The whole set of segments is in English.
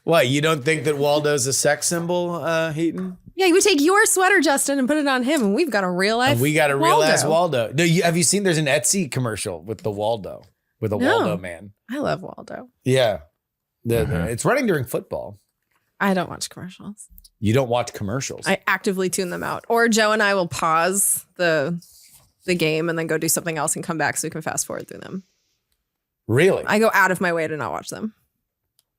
What, you don't think that Waldo's a sex symbol, Heaton? Yeah, you would take your sweater, Justin, and put it on him, and we've got a real life. And we got a real ass Waldo. No, have you seen? There's an Etsy commercial with the Waldo, with a Waldo man. I love Waldo. Yeah, it's running during football. I don't watch commercials. You don't watch commercials. I actively tune them out. Or Joe and I will pause the game and then go do something else and come back so we can fast forward through them. Really? I go out of my way to not watch them.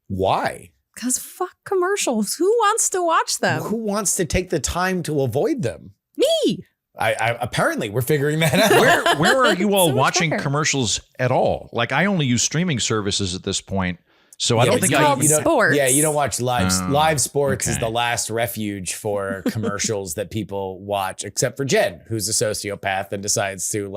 Why? Because fuck commercials. Who wants to watch them? Who wants to take the time to avoid them? Me. I apparently we're figuring that out. Where are you all So watching fair. commercials at all? Like, I only use streaming services at this point. So I don't It's think called I sports. Yeah, you don't watch live. Live sports is okay. the last refuge for commercials that people watch, except for Jen, who's a sociopath and decides to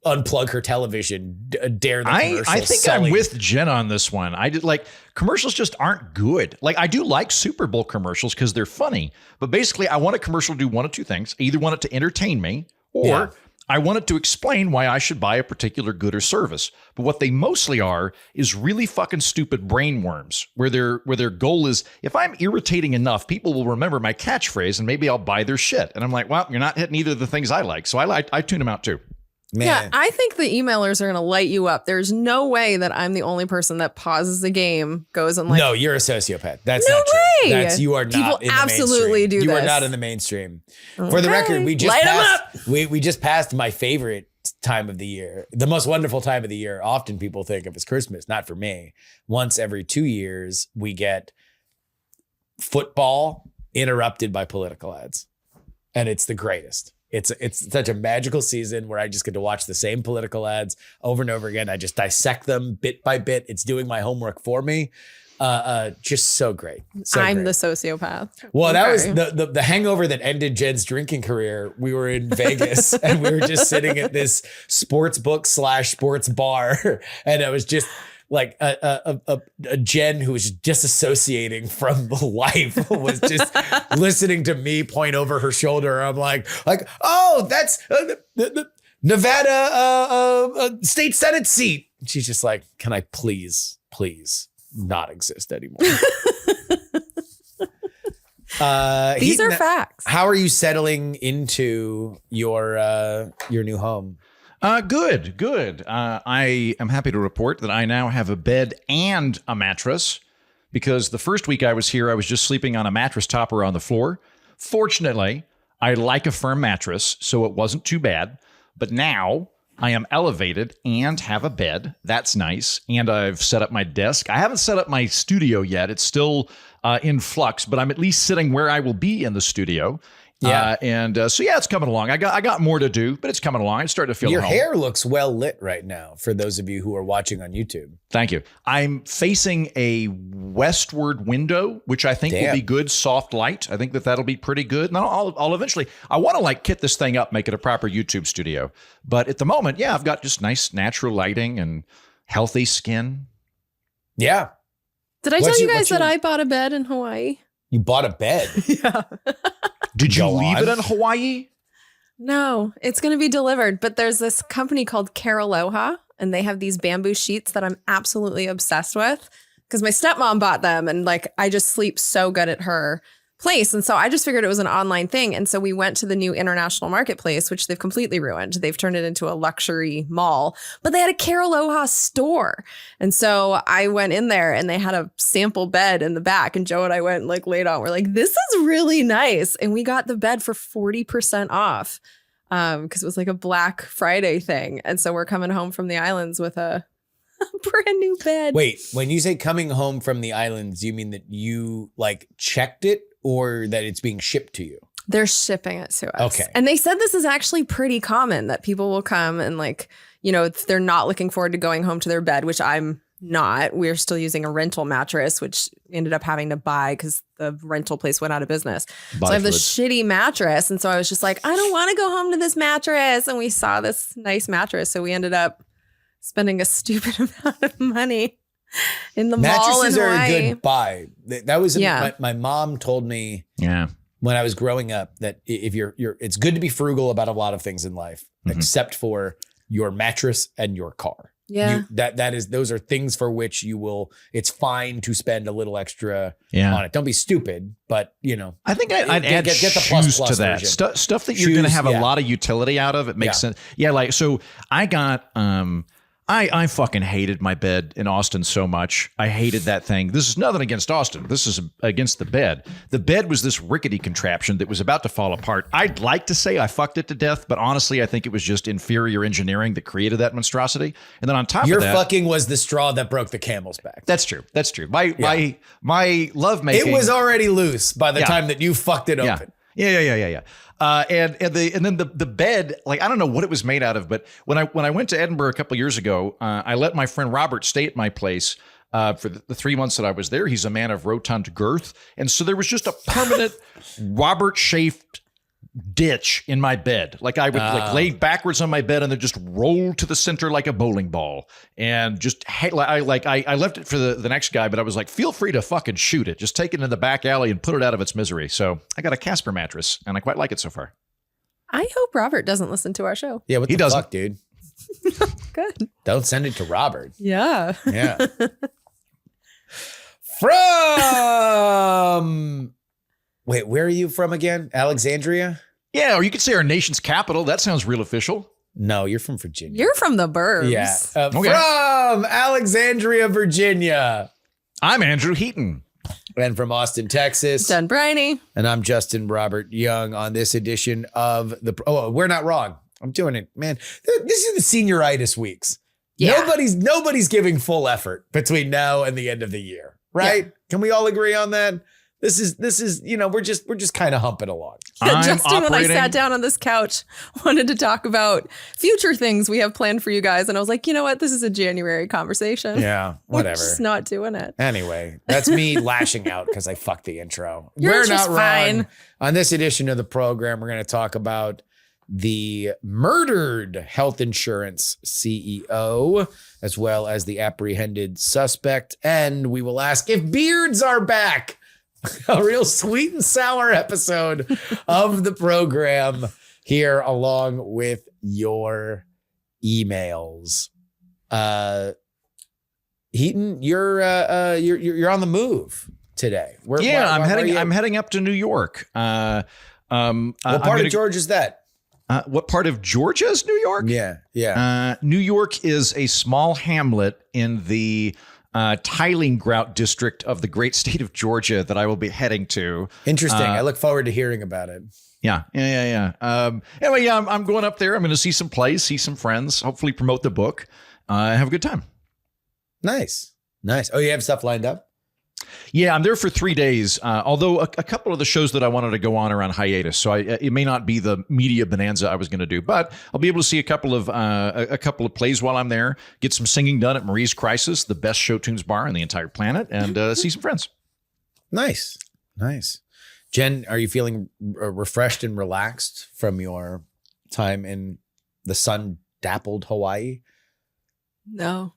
unplug her television, dare the commercial. I think selling. I'm with Jen on this one. I did commercials just aren't good. Like, I do like Super Bowl commercials because they're funny, but basically I want a commercial to do one of two things. I either want it to entertain me or I want it to explain why I should buy a particular good or service. But what they mostly are is really fucking stupid brain worms where their goal is, if I'm irritating enough, people will remember my catchphrase and maybe I'll buy their shit. And I'm like, well, you're not hitting either of the things I like. So I tune them out too. Man. Yeah, I think the emailers are going to light you up. There's no way that I'm the only person that pauses the game, goes and no, you're a sociopath. That's No not true. way. You are not People in the absolutely mainstream. do You are this. not in the mainstream. For the record, we just Light 'em passed, we just passed my favorite time of the year, the most wonderful time of the year. Often people think of as Christmas. Not for me. Once every 2 years, we get football interrupted by political ads, and it's the greatest. It's such a magical season where I just get to watch the same political ads over and over again. I just dissect them bit by bit. It's doing my homework for me. Just so great. I'm great. the sociopath. Well, that was Okay. the hangover that ended Jen's drinking career. We were in Vegas and we were just sitting at this sports book / sports bar. And it was just like a Jen who was disassociating from life was just listening to me point over her shoulder. I'm like, oh, that's the Nevada state Senate seat. She's just like, can I please not exist anymore? These are facts. How are you settling into your new home? Good. I am happy to report that I now have a bed and a mattress, because the first week I was here, I was just sleeping on a mattress topper on the floor. Fortunately, I like a firm mattress, so it wasn't too bad. But now I am elevated and have a bed. That's nice. And I've set up my desk. I haven't set up my studio yet. It's still in flux, but I'm at least sitting where I will be in the studio. Yeah. So it's coming along. I got more to do, but it's coming along. It's starting to feel Your at home. hair looks well lit right now for those of you who are watching on YouTube. Thank you. I'm facing a westward window, which I think will be good, soft light. I think that'll be pretty good. And I'll eventually, I want to kit this thing up, make it a proper YouTube studio. But at the moment, I've got just nice natural lighting and healthy skin. Yeah. Did I tell you guys that I bought a bed in Hawaii? You bought a bed? Yeah. Did you Go leave on. it in Hawaii? No, it's going to be delivered. But there's this company called Caraloha, and they have these bamboo sheets that I'm absolutely obsessed with because my stepmom bought them. And I just sleep so good at her place. And so I just figured it was an online thing. And so we went to the new international marketplace, which they've completely ruined. They've turned it into a luxury mall, but they had a Caraloha store. And so I went in there and they had a sample bed in the back, and Joe and I went and laid on. We're like, this is really nice. And we got the bed for 40% off because it was a Black Friday thing. And so we're coming home from the islands with a brand new bed. Wait, when you say coming home from the islands, you mean that you checked it or that it's being shipped to you? They're shipping it to us. Okay. And they said this is actually pretty common, that people will come and if they're not looking forward to going home to their bed, which I'm not. We're still using a rental mattress, which we ended up having to buy because the rental place went out of business. So I have this shitty mattress. And so I was just like, I don't want to go home to this mattress. And we saw this nice mattress. So we ended up spending a stupid amount of money in the mall in Mattresses are Hawaii. a good buy. That was Yeah. my mom told me Yeah. when I was growing up that if you're it's good to be frugal about a lot of things in life, except for your mattress and your car. Yeah. Those are things for which it's fine to spend a little extra Yeah. on it. Don't be stupid, but I think I'd add get the shoes plus to that. version. Stuff that you're going to Shoes, have a lot of utility out of. It makes sense. Yeah, like so I got I fucking hated my bed in Austin so much. I hated that thing. This is nothing against Austin. This is against the bed. The bed was this rickety contraption that was about to fall apart. I'd like to say I fucked it to death, but honestly, I think it was just inferior engineering that created that monstrosity. And then on top Your of that, fucking was the straw that broke the camel's back. That's true. That's true. My love making. It was already loose by the time that you fucked it open. Yeah. And then the bed, like I don't know what it was made out of, but when I went to Edinburgh a couple years ago, I let my friend Robert stay at my place for the 3 months that I was there. He's a man of rotund girth, and so there was just a permanent Robert shaped ditch in my bed. Like I would like lay backwards on my bed and then just roll to the center like a bowling ball, and just I left it for the next guy, but I was like, feel free to fucking shoot it. Just take it in the back alley and put it out of its misery. So I got a Casper mattress, and I quite like it so far. I hope Robert doesn't listen to our show. Yeah, what He the doesn't. fuck, dude? Good. Don't send it to Robert. Yeah. Yeah. From wait, where are you from again? Alexandria? Yeah, or you could say our nation's capital. That sounds real official. No, you're from Virginia. You're from the burbs. Yeah. Okay. From Alexandria, Virginia. I'm Andrew Heaton. And from Austin, Texas. Jen Briney. And I'm Justin Robert Young on this edition of the. Oh, we're not wrong. I'm doing it, man. This is the senioritis weeks. Yeah. Nobody's giving full effort between now and the end of the year, right? Yeah. Can we all agree on that? This is we're just kind of humping along. Yeah, Justin, when I sat down on this couch, wanted to talk about future things we have planned for you guys. And I was like, you know what? This is a January conversation. Yeah, whatever. We're just not doing it. Anyway, that's me lashing out because I fucked the intro. We're not wrong. Fine. On this edition of the program, we're going to talk about the murdered health insurance CEO, as well as the apprehended suspect. And we will ask if beards are back. A real sweet and sour episode of the program here, along with your emails. Heaton, you're on the move today. I'm heading up to New York. What part of Georgia is that? What part of Georgia is New York? Yeah. New York is a small hamlet in the Tylingrout district of the great state of Georgia that I will be heading to. Interesting. I look forward to hearing about it. Yeah. Anyway, I'm going up there. I'm going to see some plays, see some friends, hopefully promote the book, have a good time. Nice. Oh, you have stuff lined up? Yeah, I'm there for 3 days, although a couple of the shows that I wanted to go on are on hiatus, so it may not be the media bonanza I was going to do, but I'll be able to see a couple of plays while I'm there, get some singing done at Marie's Crisis, the best show tunes bar on the entire planet, and see some friends. Nice. Jen, are you feeling refreshed and relaxed from your time in the sun-dappled Hawaii? No.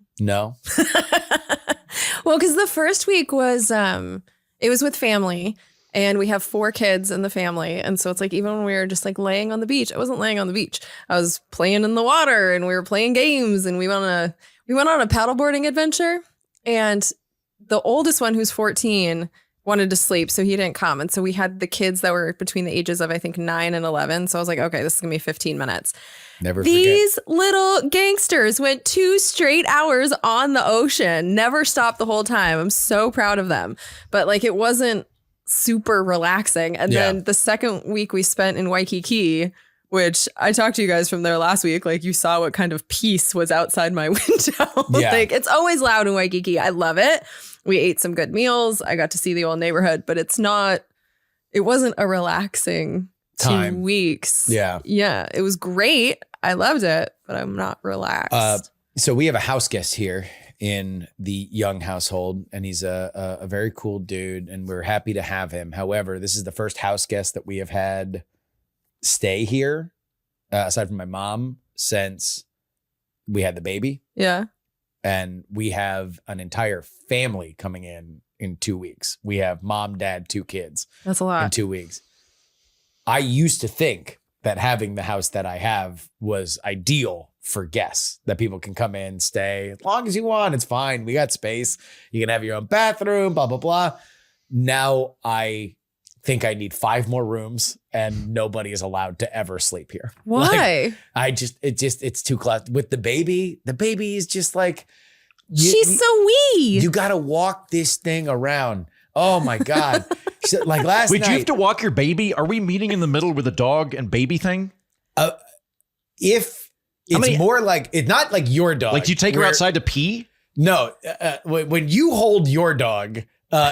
Well, because the first week was it was with family, and we have 4 kids in the family, and so it's like even when we were just like laying on the beach, I wasn't laying on the beach. I was playing in the water, and we were playing games, and we went on a paddleboarding adventure, and the oldest one, who's 14, wanted to sleep, so he didn't come, and so we had the kids that were between the ages of I think 9 and 11. So I was like, okay, this is gonna be 15 minutes. These little gangsters went 2 straight hours on the ocean, never stopped the whole time. I'm so proud of them. But like it wasn't super relaxing. And then the second week we spent in Waikiki, which I talked to you guys from there last week. Like you saw what kind of peace was outside my window. Like it's always loud in Waikiki. I love it. We ate some good meals. I got to see the old neighborhood, but it wasn't a relaxing time. 2 weeks. Yeah, it was great. I loved it, but I'm not relaxed. So we have a house guest here in the Young household, and he's a very cool dude, and we're happy to have him. However, this is the first house guest that we have had stay here, aside from my mom, since we had the baby. Yeah. And we have an entire family coming in 2 weeks. We have mom, dad, 2 kids. That's a lot. In 2 weeks. I used to think that having the house that I have was ideal for guests, that people can come in, stay as long as you want. It's fine. We got space. You can have your own bathroom, blah, blah, blah. Now I think I need 5 more rooms and nobody is allowed to ever sleep here. Why? Like, it's too cluttered. With the baby is just like, she's so wee. You got to walk this thing around. Oh my God. Like last night. Would you have to walk your baby? Are we meeting in the middle with a dog and baby thing? If it's more like, it's not like your dog. Like you take her outside to pee? No. When you hold your dog,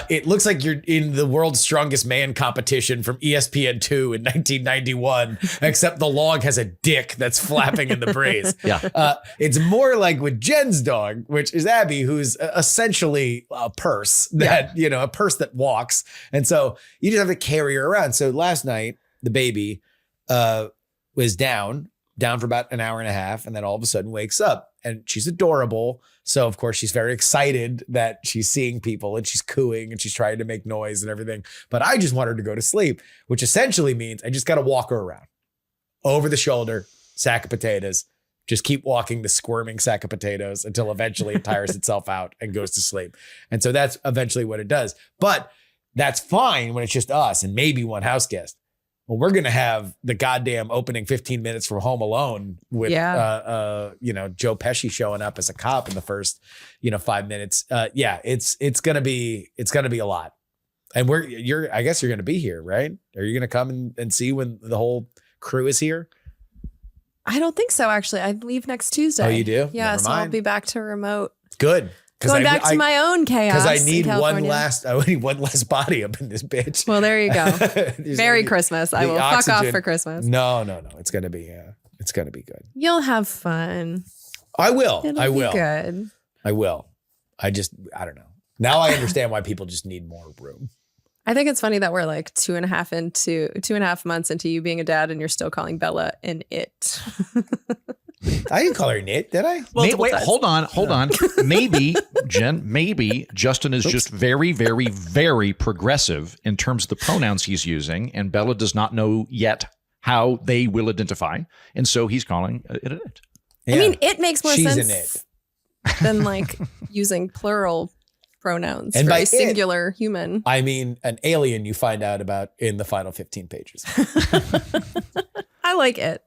it looks like you're in the world's strongest man competition from ESPN2 in 1991, except the log has a dick that's flapping in the breeze. Yeah. It's more like with Jen's dog, which is Abby, who's essentially a purse that, a purse that walks. And so you just have to carry her around. So last night, the baby was down for about an hour and a half, and then all of a sudden wakes up, and she's adorable. So of course she's very excited that she's seeing people, and she's cooing and she's trying to make noise and everything. But I just want her to go to sleep, which essentially means I just got to walk her around over the shoulder, sack of potatoes, just keep walking the squirming sack of potatoes until eventually it tires itself out and goes to sleep. And so that's eventually what it does. But that's fine when it's just us and maybe one house guest. Well, we're going to have the goddamn opening 15 minutes from Home Alone with, Joe Pesci showing up as a cop in the first, 5 minutes. It's going to be a lot. And I guess you're going to be here, right? Are you going to come and see when the whole crew is here? I don't think so, actually. I leave next Tuesday. Oh, you do? Yeah, Never so I'll mind. be back to remote. Good. Going back to my own chaos. Because I need one less body up in this bitch. Well, there you go. Merry Christmas. I will fuck off for Christmas. No. It's gonna be good. You'll have fun. I will. It'll be good. I will. I don't know. Now I understand why people just need more room. I think it's funny that we're like 2.5 months into you being a dad, and you're still calling Bella an it. I didn't call her Nit, did I? Wait, hold on. Maybe, Jen, Justin is just very, very, very progressive in terms of the pronouns he's using, and Bella does not know yet how they will identify. And so he's calling it an it. Yeah. I mean, it makes more She's sense than like using plural pronouns and for a singular human. I mean, an alien you find out about in the final 15 pages. I like it.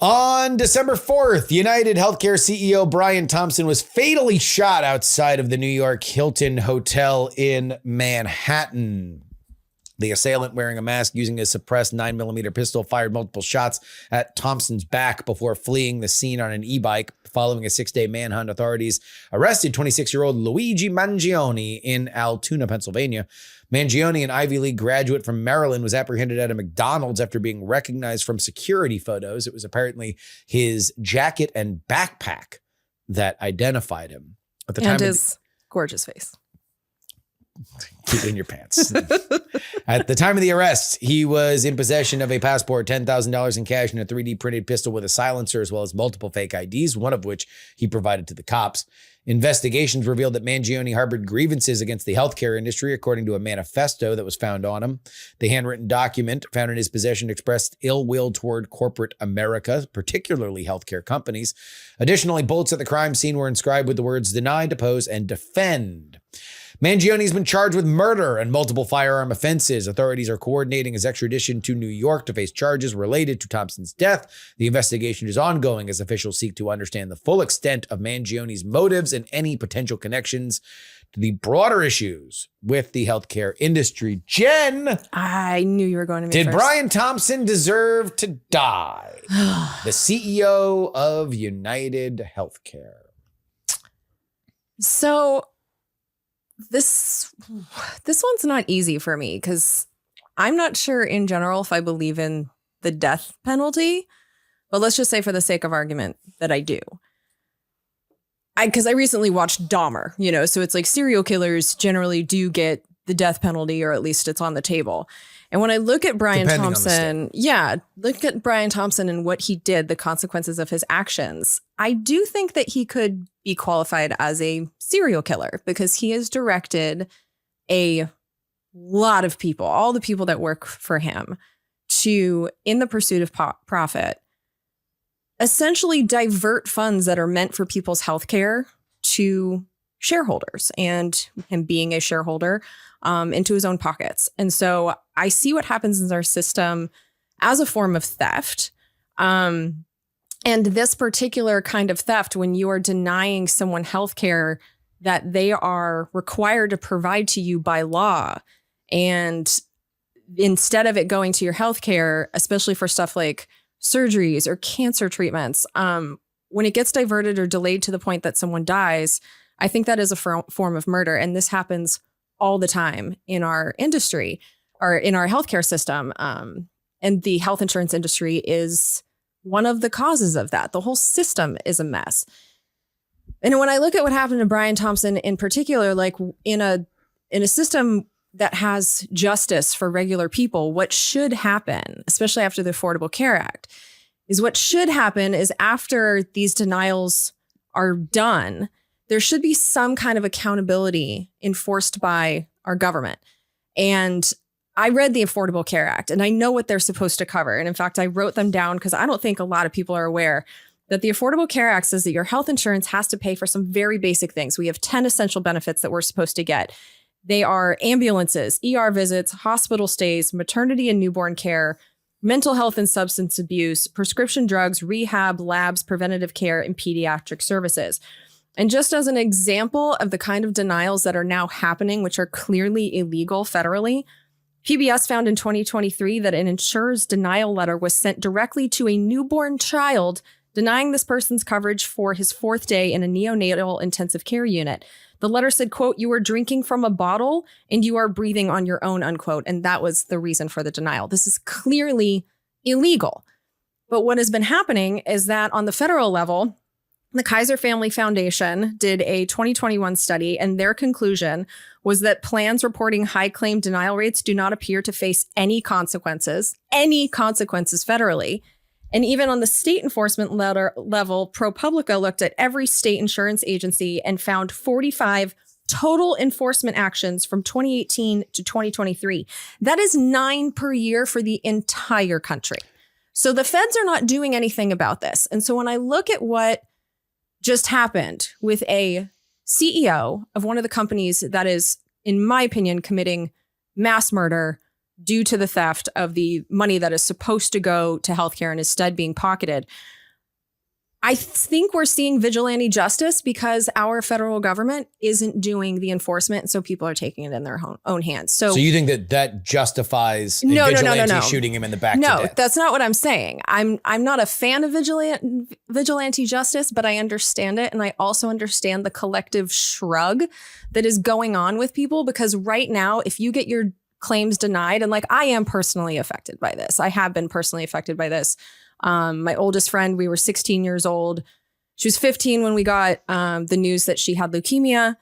On December 4th, United Healthcare CEO Brian Thompson was fatally shot outside of the New York Hilton Hotel in Manhattan. The assailant, wearing a mask using a suppressed 9mm pistol, fired multiple shots at Thompson's back before fleeing the scene on an e-bike. Following a 6-day manhunt, authorities arrested 26-year-old Luigi Mangione in Altoona, Pennsylvania. Mangione, an Ivy League graduate from Maryland, was apprehended at a McDonald's after being recognized from security photos. It was apparently his jacket and backpack that identified him. At the time, and his gorgeous face. Keep it in your pants. At the time of the arrest, he was in possession of a passport, $10,000 in cash, and a 3D printed pistol with a silencer, as well as multiple fake IDs, one of which he provided to the cops. Investigations revealed that Mangione harbored grievances against the healthcare industry, according to a manifesto that was found on him. The handwritten document found in his possession expressed ill will toward corporate America, particularly healthcare companies. Additionally, bullets at the crime scene were inscribed with the words "deny, depose, and defend." Mangione has been charged with murder and multiple firearm offenses. Authorities are coordinating his extradition to New York to face charges related to Thompson's death. The investigation is ongoing as officials seek to understand the full extent of Mangione's motives and any potential connections to the broader issues with the healthcare industry. Jen, I knew you were going to me did first. Brian Thompson deserve to die? The CEO of United Healthcare. So this one's not easy for me because I'm not sure in general if I believe in the death penalty, but let's just say for the sake of argument that I do. Because I recently watched Dahmer, so it's like serial killers generally do get the death penalty, or at least it's on the table. And when I look at Brian Thompson, look at Brian Thompson and what he did, the consequences of his actions, I do think that he could be qualified as a serial killer because he has directed a lot of people, all the people that work for him, to, in the pursuit of profit, essentially divert funds that are meant for people's healthcare to shareholders and him being a shareholder into his own pockets. And so I see what happens in our system as a form of theft. And this particular kind of theft, when you are denying someone healthcare that they are required to provide to you by law, and instead of it going to your healthcare, especially for stuff like surgeries or cancer treatments, when it gets diverted or delayed to the point that someone dies, I think that is a form of murder. And this happens all the time in our industry or in our healthcare system. And the health insurance industry is one of the causes of that. The whole system is a mess. And when I look at what happened to Brian Thompson in particular, like in a system that has justice for regular people, what should happen, especially after the Affordable Care Act, is after these denials are done, there should be some kind of accountability enforced by our government. And I read the Affordable Care Act and I know what they're supposed to cover. And in fact, I wrote them down because I don't think a lot of people are aware that the Affordable Care Act says that your health insurance has to pay for some very basic things. We have 10 essential benefits that we're supposed to get. They are ambulances, ER visits, hospital stays, maternity and newborn care, mental health and substance abuse, prescription drugs, rehab, labs, preventative care, and pediatric services. And just as an example of the kind of denials that are now happening, which are clearly illegal federally, PBS found in 2023 that an insurer's denial letter was sent directly to a newborn child, denying this person's coverage for his 4th day in a neonatal intensive care unit. The letter said, quote, "You are drinking from a bottle and you are breathing on your own," unquote. And that was the reason for the denial. This is clearly illegal. But what has been happening is that on the federal level, the Kaiser Family Foundation did a 2021 study, and their conclusion was that plans reporting high claim denial rates do not appear to face any consequences federally. And even on the state enforcement level, ProPublica looked at every state insurance agency and found 45 total enforcement actions from 2018 to 2023. That is 9 per year for the entire country. So the feds are not doing anything about this. And so when I look at what just happened with a CEO of one of the companies that is, in my opinion, committing mass murder due to the theft of the money that is supposed to go to healthcare and instead being pocketed, I think we're seeing vigilante justice because our federal government isn't doing the enforcement. So people are taking it in their own hands. So you think that justifies no, vigilante shooting him in the back to death? No, that's not what I'm saying. I'm not a fan of vigilante justice, but I understand it. And I also understand the collective shrug that is going on with people, because right now, if you get your claims denied, and like I am personally affected by this, I have been personally affected by this. My oldest friend, we were 16 years old. She was 15 when we got the news that she had leukemia.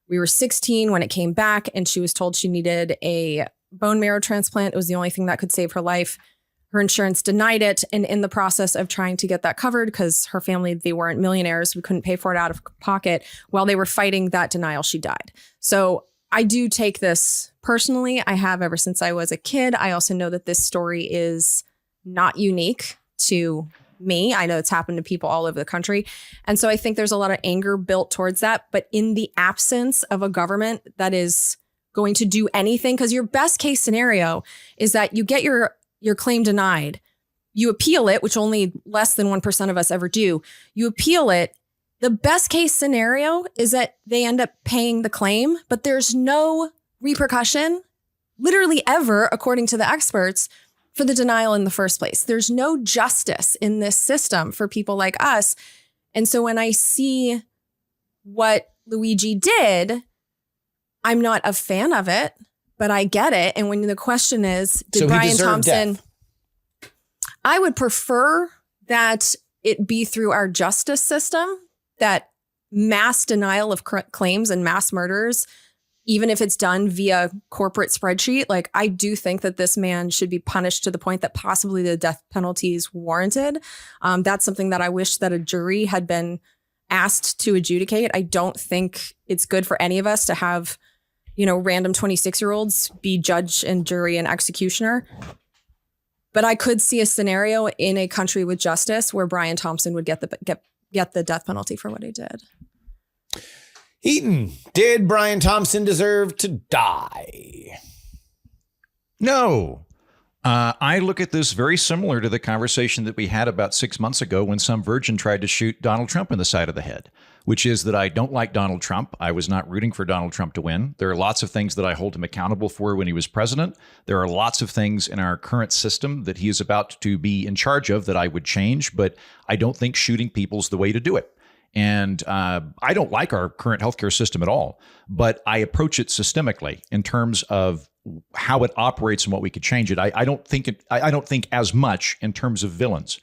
We were 16 when it came back, and she was told she needed a bone marrow transplant. It was the only thing that could save her life. Her insurance denied it. And in the process of trying to get that covered, because her family, they weren't millionaires, we couldn't pay for it out of pocket. While they were fighting that denial, she died. So I do take this personally. I have ever since I was a kid. I also know that this story is not unique to me. I know it's happened to people all over the country. And so I think there's a lot of anger built towards that. But in the absence of a government that is going to do anything, because your best case scenario is that you get your claim denied, you appeal it, which only less than 1% of us ever do. You appeal it. The best case scenario is that they end up paying the claim, but there's no repercussion, literally ever, according to the experts, for the denial in the first place. There's no justice in this system for people like us. And so when I see what Luigi did, I'm not a fan of it, but I get it. And when the question is, did Brian Thompson, death? I would prefer that it be through our justice system, that mass denial of claims and mass murders, even if it's done via corporate spreadsheet. Like, I do think that this man should be punished to the point that possibly the death penalty is warranted. That's something that I wish that a jury had been asked to adjudicate. I don't think it's good for any of us to have, random 26-year-olds be judge and jury and executioner. But I could see a scenario in a country with justice where Brian Thompson would get the death penalty for what he did. Eaton, did Brian Thompson deserve to die? No. I look at this very similar to the conversation that we had about 6 months ago when some virgin tried to shoot Donald Trump in the side of the head, which is that I don't like Donald Trump. I was not rooting for Donald Trump to win. There are lots of things that I hold him accountable for when he was president. There are lots of things in our current system that he is about to be in charge of that I would change, but I don't think shooting people's the way to do it. And I don't like our current healthcare system at all, but I approach it systemically in terms of how it operates and what we could change it. I don't think as much in terms of villains.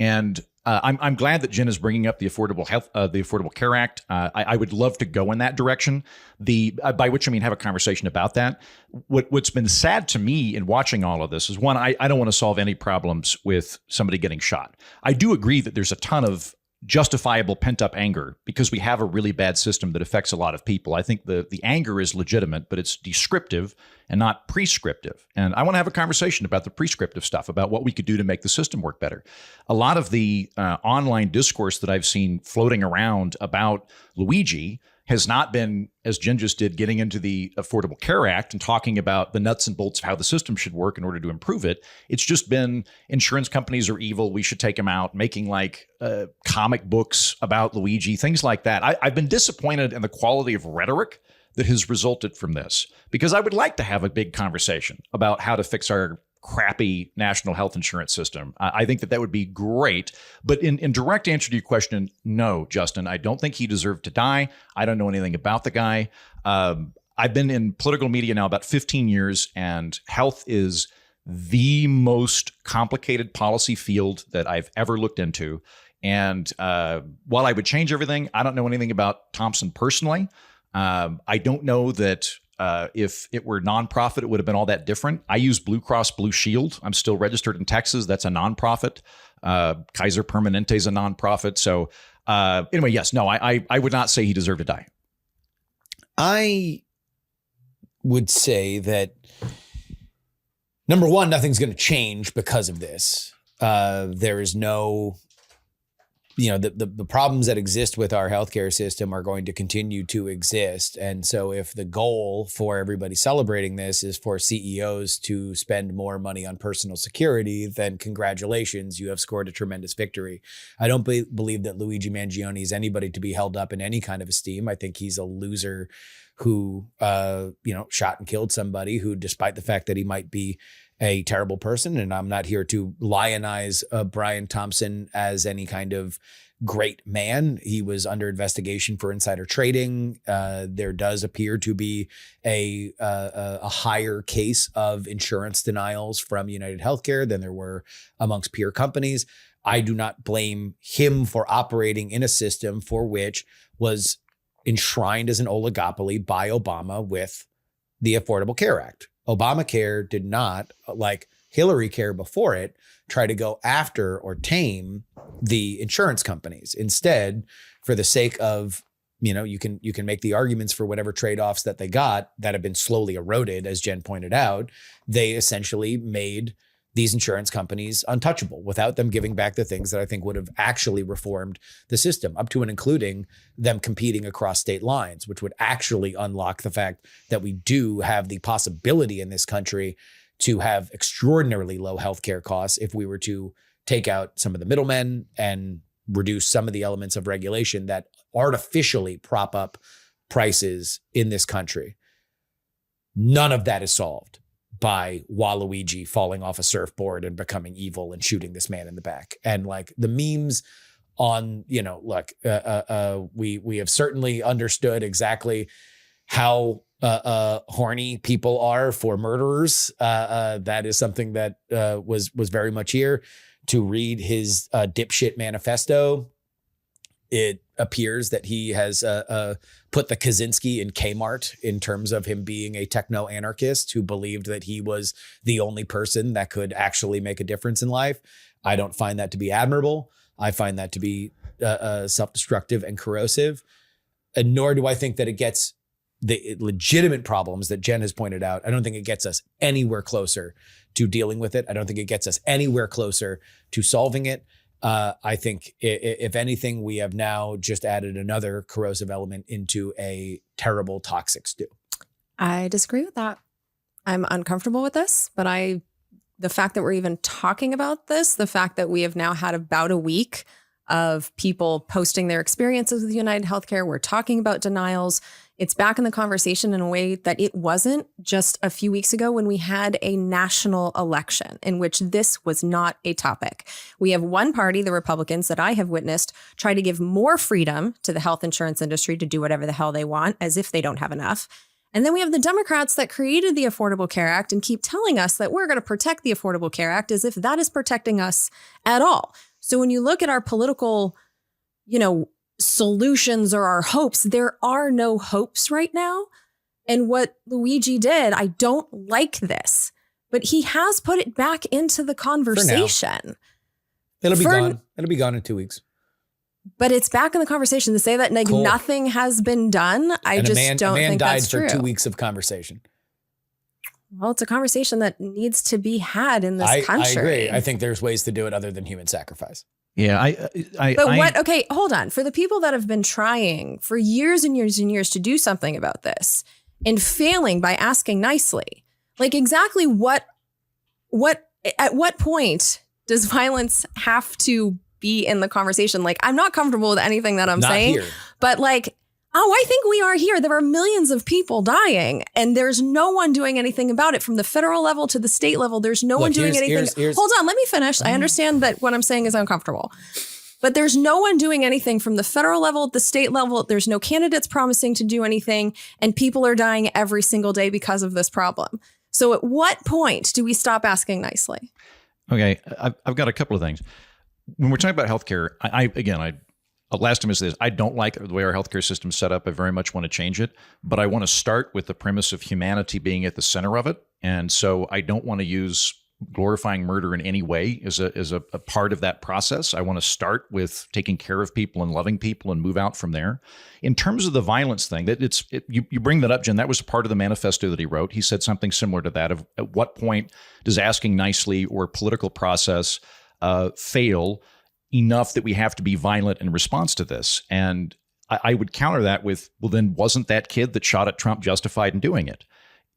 And I'm glad that Jen is bringing up the Affordable Care Act. I would love to go in that direction. By which I mean have a conversation about that. What's been sad to me in watching all of this is, one, I don't want to solve any problems with somebody getting shot. I do agree that there's a ton of justifiable pent-up anger because we have a really bad system that affects a lot of people. I think the anger is legitimate, but it's descriptive and not prescriptive. And I want to have a conversation about the prescriptive stuff, about what we could do to make the system work better. A lot of the online discourse that I've seen floating around about Luigi has not been, as Jen just did, getting into the Affordable Care Act and talking about the nuts and bolts of how the system should work in order to improve it. It's just been insurance companies are evil, we should take them out, making like comic books about Luigi, things like that. I've been disappointed in the quality of rhetoric that has resulted from this, because I would like to have a big conversation about how to fix our crappy national health insurance system. I think that would be great. But in direct answer to your question, no, Justin, I don't think he deserved to die. I don't know anything about the guy. I've been in political media now about 15 years, and health is the most complicated policy field that I've ever looked into. And while I would change everything, I don't know anything about Thompson personally. I don't know that if it were nonprofit, it would have been all that different. I use Blue Cross Blue Shield. I'm still registered in Texas. That's a nonprofit. Kaiser Permanente is a nonprofit. So anyway, yes, no, I would not say he deserved to die. I would say that, number one, nothing's going to change because of this. There is no, the problems that exist with our healthcare system are going to continue to exist. And so if the goal for everybody celebrating this is for CEOs to spend more money on personal security, then congratulations, you have scored a tremendous victory. I don't believe that Luigi Mangione is anybody to be held up in any kind of esteem. I think he's a loser who, shot and killed somebody who, despite the fact that he might be a terrible person, and I'm not here to lionize Brian Thompson as any kind of great man. He was under investigation for insider trading. There does appear to be a higher case of insurance denials from United Healthcare than there were amongst peer companies. I do not blame him for operating in a system for which was enshrined as an oligopoly by Obama with the Affordable Care Act. Obamacare did not, like Hillary Care before it, try to go after or tame the insurance companies. Instead, for the sake of, you can make the arguments for whatever trade-offs that they got that have been slowly eroded, as Jen pointed out, they essentially made these insurance companies untouchable without them giving back the things that I think would have actually reformed the system, up to and including them competing across state lines, which would actually unlock the fact that we do have the possibility in this country to have extraordinarily low healthcare costs if we were to take out some of the middlemen and reduce some of the elements of regulation that artificially prop up prices in this country. None of that is solved by Waluigi falling off a surfboard and becoming evil and shooting this man in the back. And like the memes on, look, we have certainly understood exactly how horny people are for murderers. That is something that was very much here. To read his dipshit manifesto, it appears that he has put the Kaczynski in Kmart in terms of him being a techno-anarchist who believed that he was the only person that could actually make a difference in life. I don't find that to be admirable. I find that to be self-destructive and corrosive. And nor do I think that it gets the legitimate problems that Jen has pointed out, I don't think it gets us anywhere closer to dealing with it. I don't think it gets us anywhere closer to solving it. I think if anything, we have now just added another corrosive element into a terrible toxic stew. I disagree with that. I'm uncomfortable with this, but the fact that we're even talking about this, the fact that we have now had about a week of people posting their experiences with United Healthcare, we're talking about denials. It's back in the conversation in a way that it wasn't just a few weeks ago when we had a national election in which this was not a topic. We have one party, the Republicans, that I have witnessed try to give more freedom to the health insurance industry to do whatever the hell they want, as if they don't have enough. And then we have the Democrats that created the Affordable Care Act and keep telling us that we're going to protect the Affordable Care Act as if that is protecting us at all. So when you look at our political, solutions or our hopes, there are no hopes right now. And what Luigi did, I don't like this, but he has put it back into the conversation. It'll be gone. It'll be gone in 2 weeks. But it's back in the conversation to say that Cool. Nothing has been done. I just don't think that's true. A man died for 2 weeks of conversation. Well, it's a conversation that needs to be had in this country. I agree. I think there's ways to do it other than human sacrifice. Yeah, okay, hold on. For the people that have been trying for years and years and years to do something about this and failing by asking nicely, like exactly at what point does violence have to be in the conversation? Like, I'm not comfortable with anything that I'm saying, here. but like, oh, I think we are here. There are millions of people dying and there's no one doing anything about it from the federal level to the state level. There's no one doing anything. Hold on, let me finish. I understand that what I'm saying is uncomfortable, but there's no one doing anything from the federal level, the state level. There's no candidates promising to do anything and people are dying every single day because of this problem. So at what point do we stop asking nicely? Okay, I've got a couple of things. When we're talking about healthcare, I last time I said this, I don't like the way our healthcare system is set up. I very much want to change it, but I want to start with the premise of humanity being at the center of it. And so I don't want to use glorifying murder in any way as a part of that process. I want to start with taking care of people and loving people and move out from there. In terms of the violence thing, you bring that up, Jen. That was part of the manifesto that he wrote. He said something similar to that of at what point does asking nicely or political process fail enough that we have to be violent in response to this. And I would counter that with, well, then wasn't that kid that shot at Trump justified in doing it?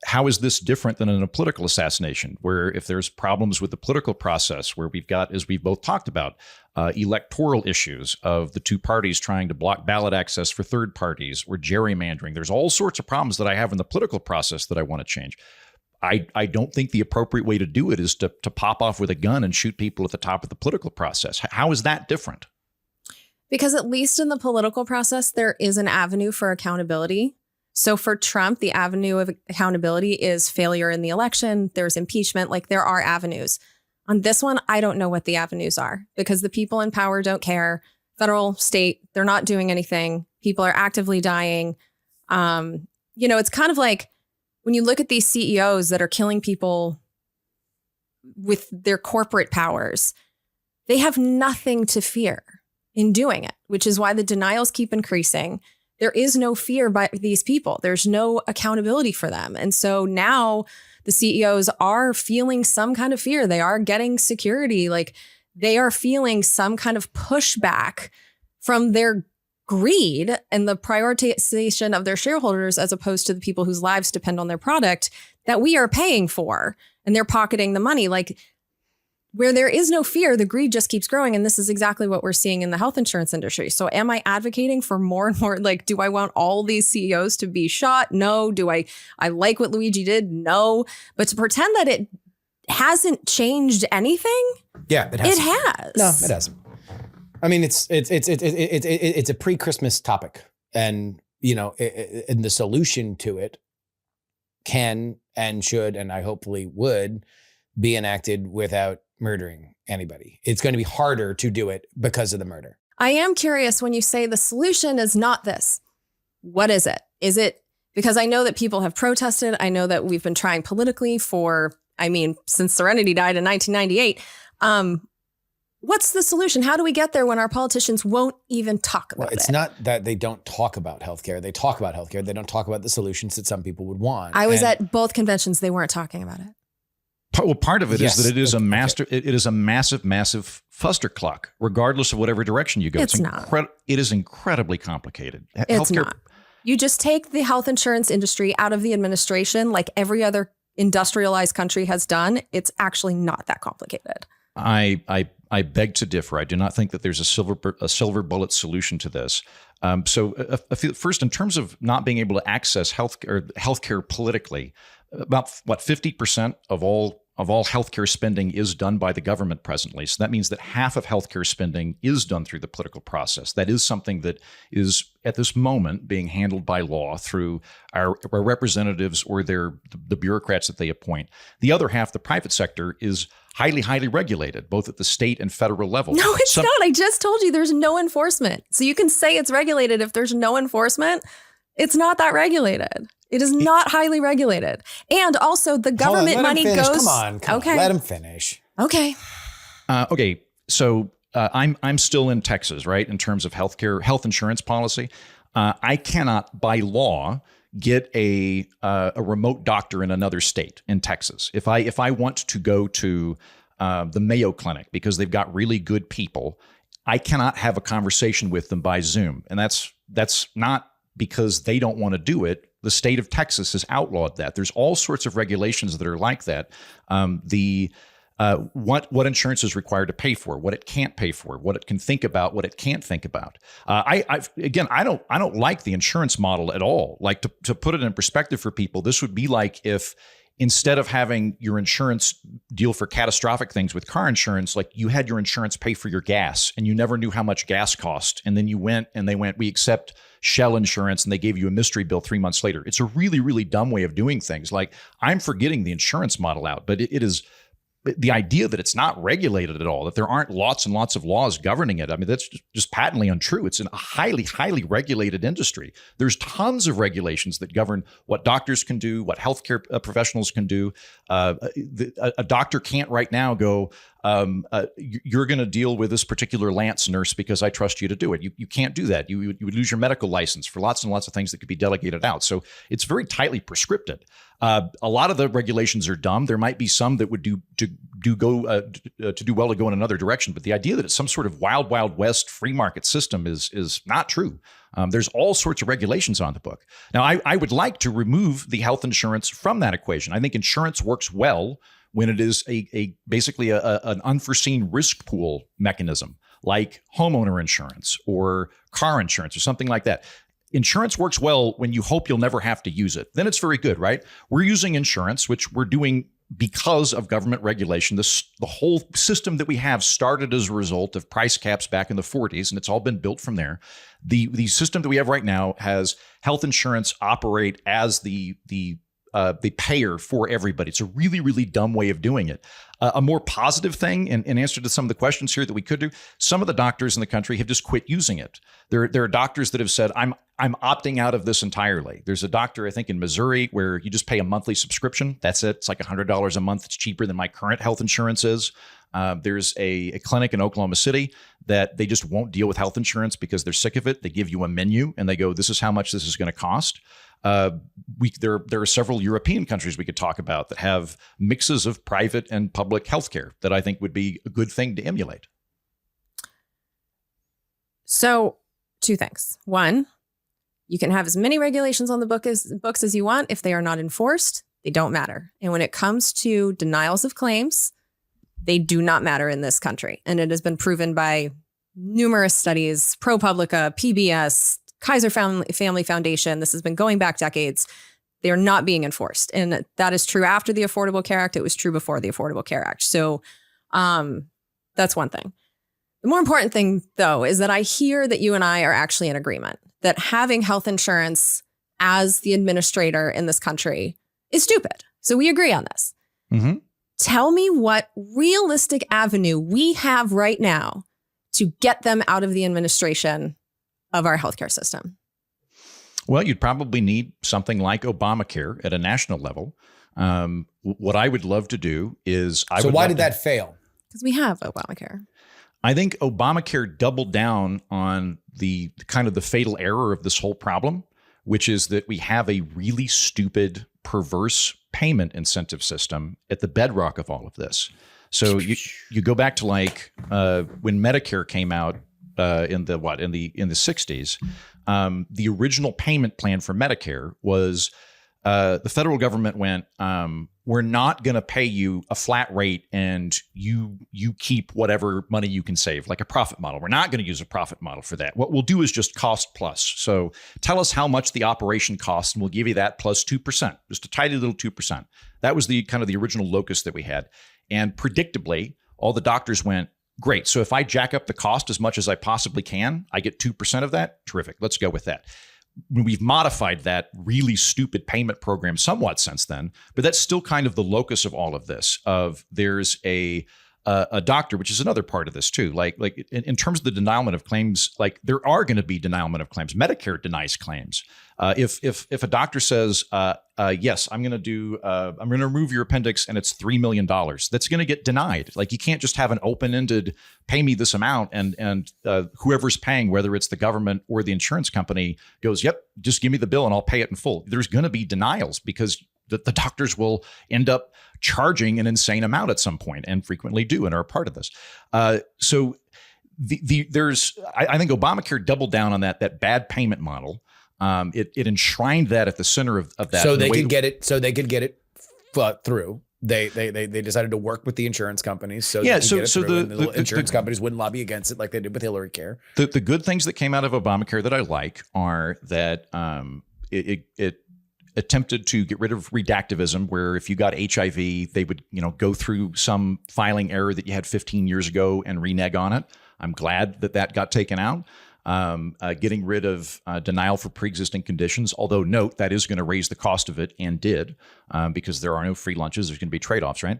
How is this different than in a political assassination, where if there's problems with the political process, where we've got, as we've both talked about, electoral issues of the two parties trying to block ballot access for third parties or gerrymandering, there's all sorts of problems that I have in the political process that I want to change. I don't think the appropriate way to do it is to pop off with a gun and shoot people at the top of the political process. How is that different? Because at least in the political process, there is an avenue for accountability. So for Trump, the avenue of accountability is failure in the election. There's impeachment. Like there are avenues. On this one, I don't know what the avenues are because the people in power don't care. Federal, state, they're not doing anything. People are actively dying. It's kind of like, when you look at these CEOs that are killing people with their corporate powers, they have nothing to fear in doing it, which is why the denials keep increasing. There is no fear by these people. There's no accountability for them. And so now the CEOs are feeling some kind of fear. They are getting security. Like they are feeling some kind of pushback from their greed and the prioritization of their shareholders as opposed to the people whose lives depend on their product that we are paying for, and they're pocketing the money. Like where there is no fear, the greed just keeps growing. And this is exactly what we're seeing in the health insurance industry. So am I advocating for more and more? Like, do I want all these CEOs to be shot? No. Do I like what Luigi did? No. But to pretend that it hasn't changed anything. Yeah, it has. It has. No, it hasn't. I mean, it's a pre-Christmas topic, and and the solution to it can and should and I hopefully would be enacted without murdering anybody. It's going to be harder to do it because of the murder. I am curious when you say the solution is not this. What is it? Is it because I know that people have protested. I know that we've been trying politically since Serenity died in 1998. What's the solution? How do we get there when our politicians won't even talk about it? It's not that they don't talk about healthcare. They talk about healthcare. They don't talk about the solutions that some people would want. I was at both conventions. They weren't talking about it. Well, part of it is that it is it is a massive fustercluck, regardless of whatever direction you go. It's not. It is incredibly complicated. It's not. You just take the health insurance industry out of the administration like every other industrialized country has done. It's actually not that complicated. I beg to differ. I do not think that there's a silver bullet solution to this. First, in terms of not being able to access healthcare politically, about 50% of all healthcare spending is done by the government presently. So that means that half of healthcare spending is done through the political process. That is something that is at this moment being handled by law through our representatives or the bureaucrats that they appoint. The other half, the private sector, is highly, highly regulated, both at the state and federal level. No, it's not. I just told you there's no enforcement. So you can say it's regulated if there's no enforcement. It's not that regulated. It is not highly regulated. And also the government money goes. Come on. Okay. Let him finish. Okay. Okay. So I'm still in Texas, right? In terms of health insurance policy, I cannot by law get a remote doctor in another state in Texas. If I want to go to the Mayo Clinic because they've got really good people, I cannot have a conversation with them by Zoom. And that's not because they don't want to do it. The state of Texas has outlawed that. There's all sorts of regulations that are like that. What insurance is required to pay for, what it can't pay for, what it can think about, what it can't think about. I don't like the insurance model at all. Like to put it in perspective for people, this would be like if instead of having your insurance deal for catastrophic things with car insurance, like you had your insurance pay for your gas and you never knew how much gas cost. And then you went and they went, we accept Shell insurance, and they gave you a mystery bill 3 months later. It's a really, really dumb way of doing things. Like I'm forgetting the insurance model out, but it is the idea that it's not regulated at all, that there aren't lots and lots of laws governing it. I mean, that's just patently untrue. It's a highly, highly regulated industry. There's tons of regulations that govern what doctors can do, what healthcare professionals can do. A doctor can't right now go, you're going to deal with this particular Lance nurse because I trust you to do it. You can't do that. You would lose your medical license for lots and lots of things that could be delegated out. So it's very tightly prescripted. A lot of the regulations are dumb. There might be some that would do well to go in another direction, but the idea that it's some sort of wild, wild west free market system is not true. There's all sorts of regulations on the book. Now, I would like to remove the health insurance from that equation. I think insurance works well when it is basically an unforeseen risk pool mechanism, like homeowner insurance or car insurance or something like that. Insurance works well when you hope you'll never have to use it. Then it's very good, right? We're using insurance, which we're doing because of government regulation. The whole system that we have started as a result of price caps back in the 40s, and it's all been built from there. The system that we have right now has health insurance operate as the payer for everybody. It's a really, really dumb way of doing it. A more positive thing, in answer to some of the questions here that we could do, some of the doctors in the country have just quit using it. There are doctors that have said, I'm opting out of this entirely. There's a doctor, I think, in Missouri where you just pay a monthly subscription. That's it. It's like $100 a month. It's cheaper than my current health insurance is. There's a clinic in Oklahoma City that they just won't deal with health insurance because they're sick of it. They give you a menu and they go, this is how much this is going to cost. There are several European countries we could talk about that have mixes of private and public healthcare that I think would be a good thing to emulate. So, two things. One, you can have as many regulations on the books as you want. If they are not enforced, they don't matter. And when it comes to denials of claims, they do not matter in this country. And it has been proven by numerous studies, ProPublica, PBS, Kaiser Family Foundation. This has been going back decades. They are not being enforced. And that is true after the Affordable Care Act. It was true before the Affordable Care Act. So that's one thing. The more important thing, though, is that I hear that you and I are actually in agreement that having health insurance as the administrator in this country is stupid. So we agree on this. Mm-hmm. Tell me what realistic avenue we have right now to get them out of the administration of our healthcare system. Well, you'd probably need something like Obamacare at a national level. What I would love to do is... So why did that fail? Because we have Obamacare. I think Obamacare doubled down on the kind of the fatal error of this whole problem, which is that we have a really stupid, perverse payment incentive system at the bedrock of all of this. So you go back to like when Medicare came out in the 60s. The original payment plan for Medicare was the federal government went, we're not going to pay you a flat rate and you keep whatever money you can save, like a profit model. We're not going to use a profit model for that. What we'll do is just cost plus. So tell us how much the operation costs and we'll give you that plus 2%, just a tiny little 2%. That was the kind of the original locus that we had. And predictably, all the doctors went, great. So if I jack up the cost as much as I possibly can, I get 2% of that. Terrific. Let's go with that. We've modified that really stupid payment program somewhat since then, but that's still kind of the locus of all of this. Of there's a doctor, which is another part of this too. Like in terms of the denialment of claims, like there are going to be denialment of claims. Medicare denies claims. If a doctor says, yes, I'm going to remove your appendix and it's $3 million, that's going to get denied. Like you can't just have an open-ended pay me this amount and whoever's paying, whether it's the government or the insurance company, goes, yep, just give me the bill and I'll pay it in full. There's going to be denials because the doctors will end up charging an insane amount at some point and frequently do and are a part of this. So I think Obamacare doubled down on that bad payment model. It enshrined that at the center of that. So they could get it through. They decided to work with the insurance companies. So the insurance companies wouldn't lobby against it like they did with Hillary Care. The good things that came out of Obamacare that I like are that it attempted to get rid of redactivism, where if you got HIV, they would go through some filing error that you had 15 years ago and renege on it. I'm glad that got taken out. Getting rid of denial for pre-existing conditions, although note that is going to raise the cost of it and did because there are no free lunches. There's going to be trade-offs, right?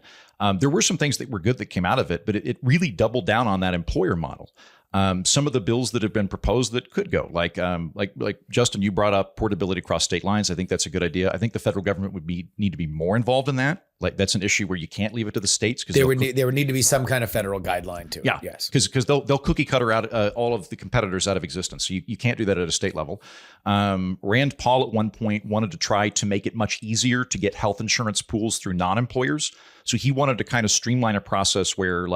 There were some things that were good that came out of it, but it really doubled down on that employer model. Some of the bills that have been proposed that could go, like Justin, you brought up portability across state lines. I think that's a good idea. I think the federal government would need to be more involved in that. Like that's an issue where you can't leave it to the states because there would need to be some kind of federal guideline to it. Yeah, yes, because they'll cookie cutter out all of the competitors out of existence. So you can't do that at a state level. Rand Paul at one point wanted to try to make it much easier to get health insurance pools through non-employers. So he wanted to kind of streamline a process where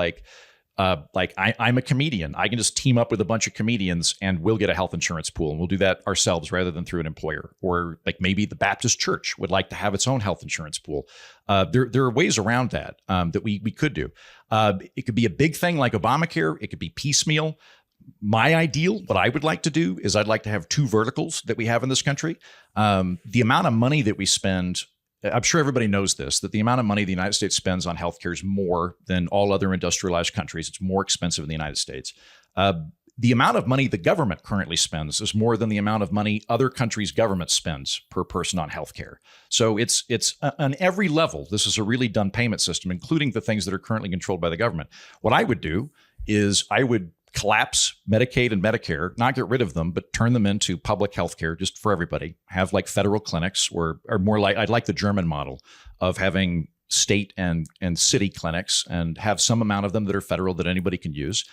I'm a comedian. I can just team up with a bunch of comedians and we'll get a health insurance pool and we'll do that ourselves rather than through an employer. Or like maybe the Baptist church would like to have its own health insurance pool. There are ways around that that we could do. It could be a big thing like Obamacare. It could be piecemeal. My ideal, what I would like to do is I'd like to have two verticals that we have in this country. The amount of money that we spend, I'm sure everybody knows this, that the amount of money the United States spends on healthcare is more than all other industrialized countries. It's more expensive in the United States. The amount of money the government currently spends is more than the amount of money other countries' government spends per person on healthcare. So it's on every level. This is a really done payment system, including the things that are currently controlled by the government. What I would do is I would collapse Medicaid and Medicare, not get rid of them, but turn them into public health care just for everybody. Have like federal clinics or more like, I'd like the German model of having state and city clinics and have some amount of them that are federal that anybody can use.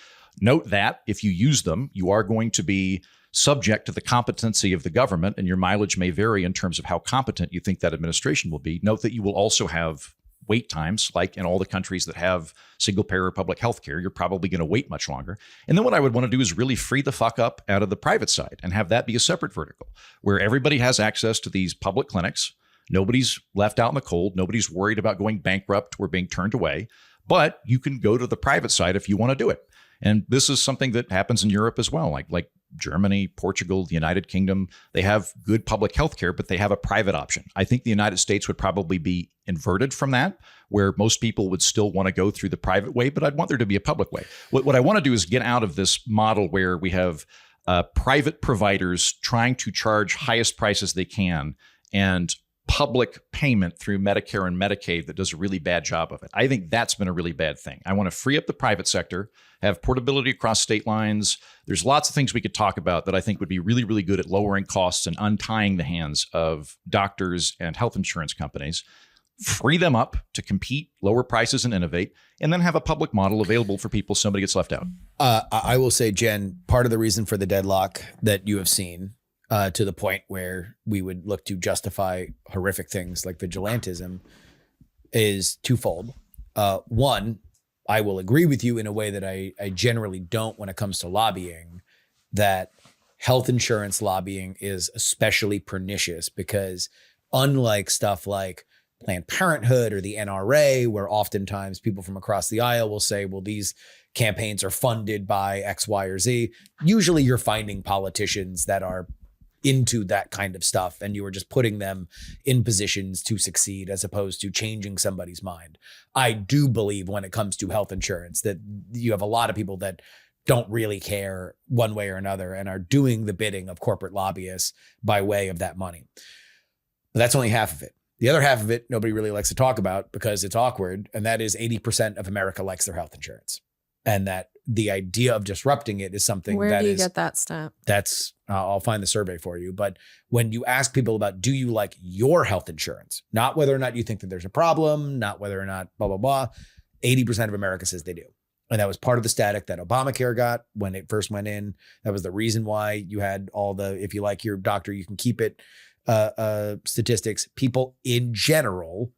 Note that if you use them, you are going to be subject to the competency of the government and your mileage may vary in terms of how competent you think that administration will be. Note that you will also have wait times, like in all the countries that have single payer public health care, you're probably going to wait much longer. And then what I would want to do is really free the fuck up out of the private side and have that be a separate vertical where everybody has access to these public clinics. Nobody's left out in the cold. Nobody's worried about going bankrupt or being turned away, but you can go to the private side if you want to do it. And this is something that happens in Europe as well, like Germany, Portugal, the United Kingdom. They have good public health care, but they have a private option. I think the United States would probably be inverted from that, where most people would still want to go through the private way, but I'd want there to be a public way. What I want to do is get out of this model where we have private providers trying to charge highest prices they can and public payment through Medicare and Medicaid that does a really bad job of it. I think that's been a really bad thing. I want to free up the private sector, have portability across state lines. There's lots of things we could talk about that I think would be really, really good at lowering costs and untying the hands of doctors and health insurance companies. free them up to compete, lower prices, and innovate, and then have a public model available for people. Somebody gets left out. I will say, Jen, part of the reason for the deadlock that you have seen to the point where we would look to justify horrific things like vigilantism is twofold. One, I will agree with you in a way that I generally don't when it comes to lobbying, that health insurance lobbying is especially pernicious because unlike stuff like Planned Parenthood or the NRA, where oftentimes people from across the aisle will say, well, these campaigns are funded by X, Y, or Z. Usually you're finding politicians that are into that kind of stuff and you are just putting them in positions to succeed as opposed to changing somebody's mind. I do believe when it comes to health insurance that you have a lot of people that don't really care one way or another and are doing the bidding of corporate lobbyists by way of that money. But that's only half of it. The other half of it, nobody really likes to talk about because it's awkward. And that is 80% of America likes their health insurance. And that the idea of disrupting it is something Where that do you is, get that stat? that's, I'll find the survey for you. But when you ask people about, do you like your health insurance? Not whether or not you think that there's a problem, not whether or not blah, blah, blah. 80% of America says they do. And that was part of the static that Obamacare got when it first went in. That was the reason why you had all the, if you like your doctor, you can keep it statistics. People in general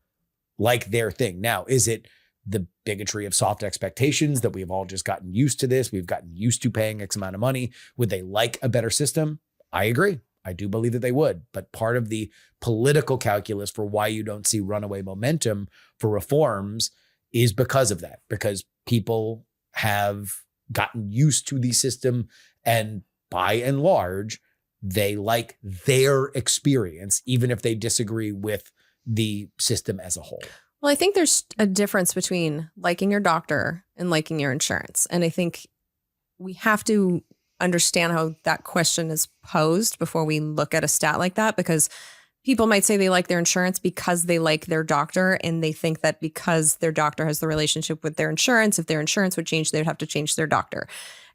like their thing. Now, is it the bigotry of soft expectations that we've all just gotten used to this? We've gotten used to paying X amount of money. Would they like a better system? I agree. I do believe that they would. But part of the political calculus for why you don't see runaway momentum for reforms is because of that, because people have gotten used to the system and by and large, they like their experience, even if they disagree with the system as a whole. Well, I think there's a difference between liking your doctor and liking your insurance. And I think we have to understand how that question is posed before we look at a stat like that, because people might say they like their insurance because they like their doctor. And they think that because their doctor has the relationship with their insurance, if their insurance would change, they'd have to change their doctor.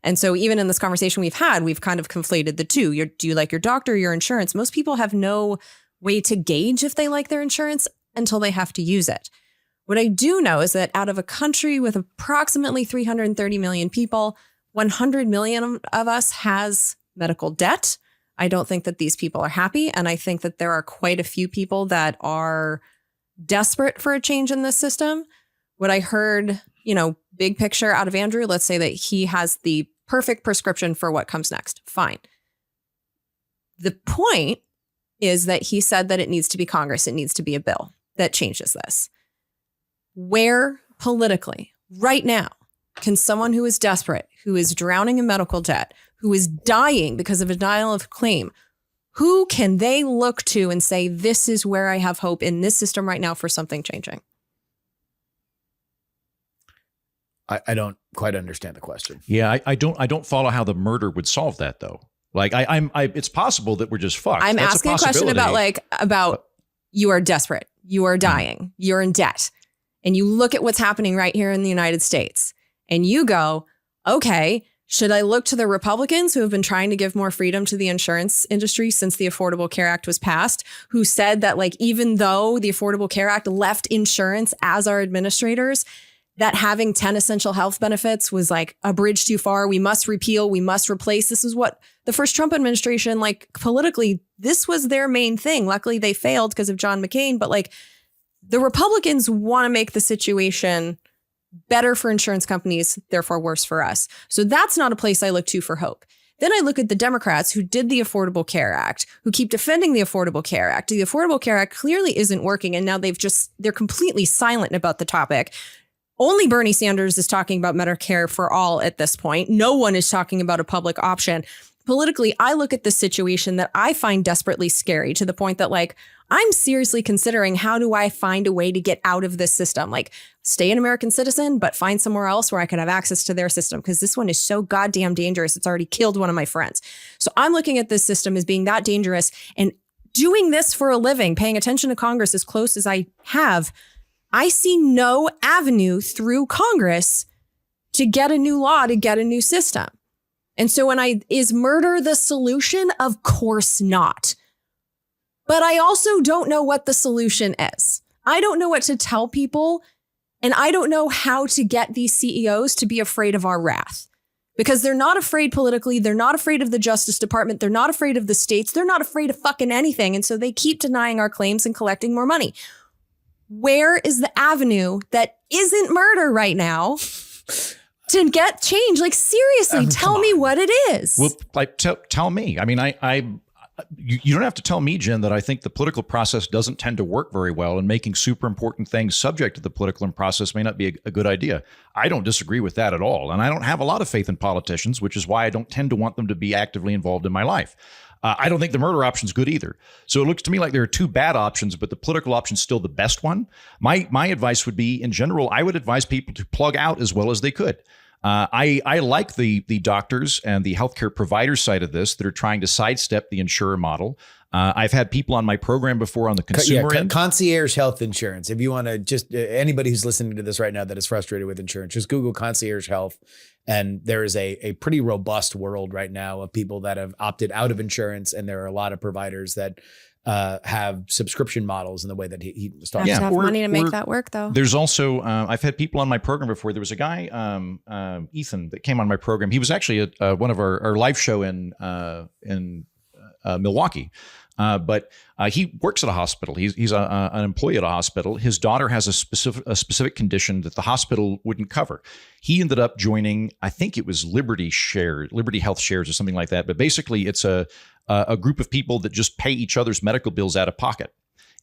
And so even in this conversation we've had, we've kind of conflated the two. Do you like your doctor or your insurance? Most people have no way to gauge if they like their insurance until they have to use it. What I do know is that out of a country with approximately 330 million people, 100 million of us has medical debt. I don't think that these people are happy. And I think that there are quite a few people that are desperate for a change in this system. What I heard, big picture out of Andrew, let's say that he has the perfect prescription for what comes next. Fine. The point is that he said that it needs to be Congress. It needs to be a bill that changes this. Where politically, right now, can someone who is desperate, who is drowning in medical debt, who is dying because of a denial of claim, who can they look to and say, this is where I have hope in this system right now for something changing? I don't quite understand the question. Yeah, I don't follow how the murder would solve that though. Like it's possible that we're just fucked. I'm That's asking a question about you are desperate, you are dying, you're in debt, and you look at what's happening right here in the United States, and you go, okay, should I look to the Republicans who have been trying to give more freedom to the insurance industry since the Affordable Care Act was passed, who said that even though the Affordable Care Act left insurance as our administrators, that having 10 essential health benefits was a bridge too far. We must repeal, we must replace. This is what the first Trump administration, politically, this was their main thing. Luckily, they failed because of John McCain. But the Republicans want to make the situation better for insurance companies, therefore worse for us. So that's not a place I look to for hope. Then I look at the Democrats who did the Affordable Care Act, who keep defending the Affordable Care Act. The Affordable Care Act clearly isn't working. And now they're completely silent about the topic. Only Bernie Sanders is talking about Medicare for all at this point. No one is talking about a public option. Politically, I look at this situation that I find desperately scary to the point that I'm seriously considering, how do I find a way to get out of this system? Stay an American citizen, but find somewhere else where I could have access to their system, because this one is so goddamn dangerous. It's already killed one of my friends. So I'm looking at this system as being that dangerous, and doing this for a living, paying attention to Congress as close as I have, I see no avenue through Congress to get a new law, to get a new system. And so is murder the solution? Of course not. But I also don't know what the solution is. I don't know what to tell people. And I don't know how to get these CEOs to be afraid of our wrath, because they're not afraid politically. They're not afraid of the Justice Department. They're not afraid of the states. They're not afraid of fucking anything. And so they keep denying our claims and collecting more money. Where is the avenue that isn't murder right now to get change? Like, seriously, tell me what it is. Well, like, tell me. I mean, you don't have to tell me, Jen, that I think the political process doesn't tend to work very well, and making super important things subject to the political process may not be a good idea. I don't disagree with that at all. And I don't have a lot of faith in politicians, which is why I don't tend to want them to be actively involved in my life. I don't think the murder option is good either. So it looks to me like there are two bad options, but the political option is still the best one. My advice would be, in general, I would advise people to plug out as well as they could. I like the doctors and the healthcare provider side of this that are trying to sidestep the insurer model. I've had people on my program before on the consumer end. Concierge health insurance. If you want to just, anybody who's listening to this right now that is frustrated with insurance, just Google concierge health. And there is a pretty robust world right now of people that have opted out of insurance. And there are a lot of providers that have subscription models in the way that he was talking. You have to have money to make that work, though. There's also, I've had people on my program before. There was a guy, Ethan, that came on my program. He was actually at one of our live show in Milwaukee. But he works at a hospital. He's an employee at a hospital. His daughter has a specific condition that the hospital wouldn't cover. He ended up joining, I think it was Liberty Health Shares or something like that. But basically, it's a group of people that just pay each other's medical bills out of pocket,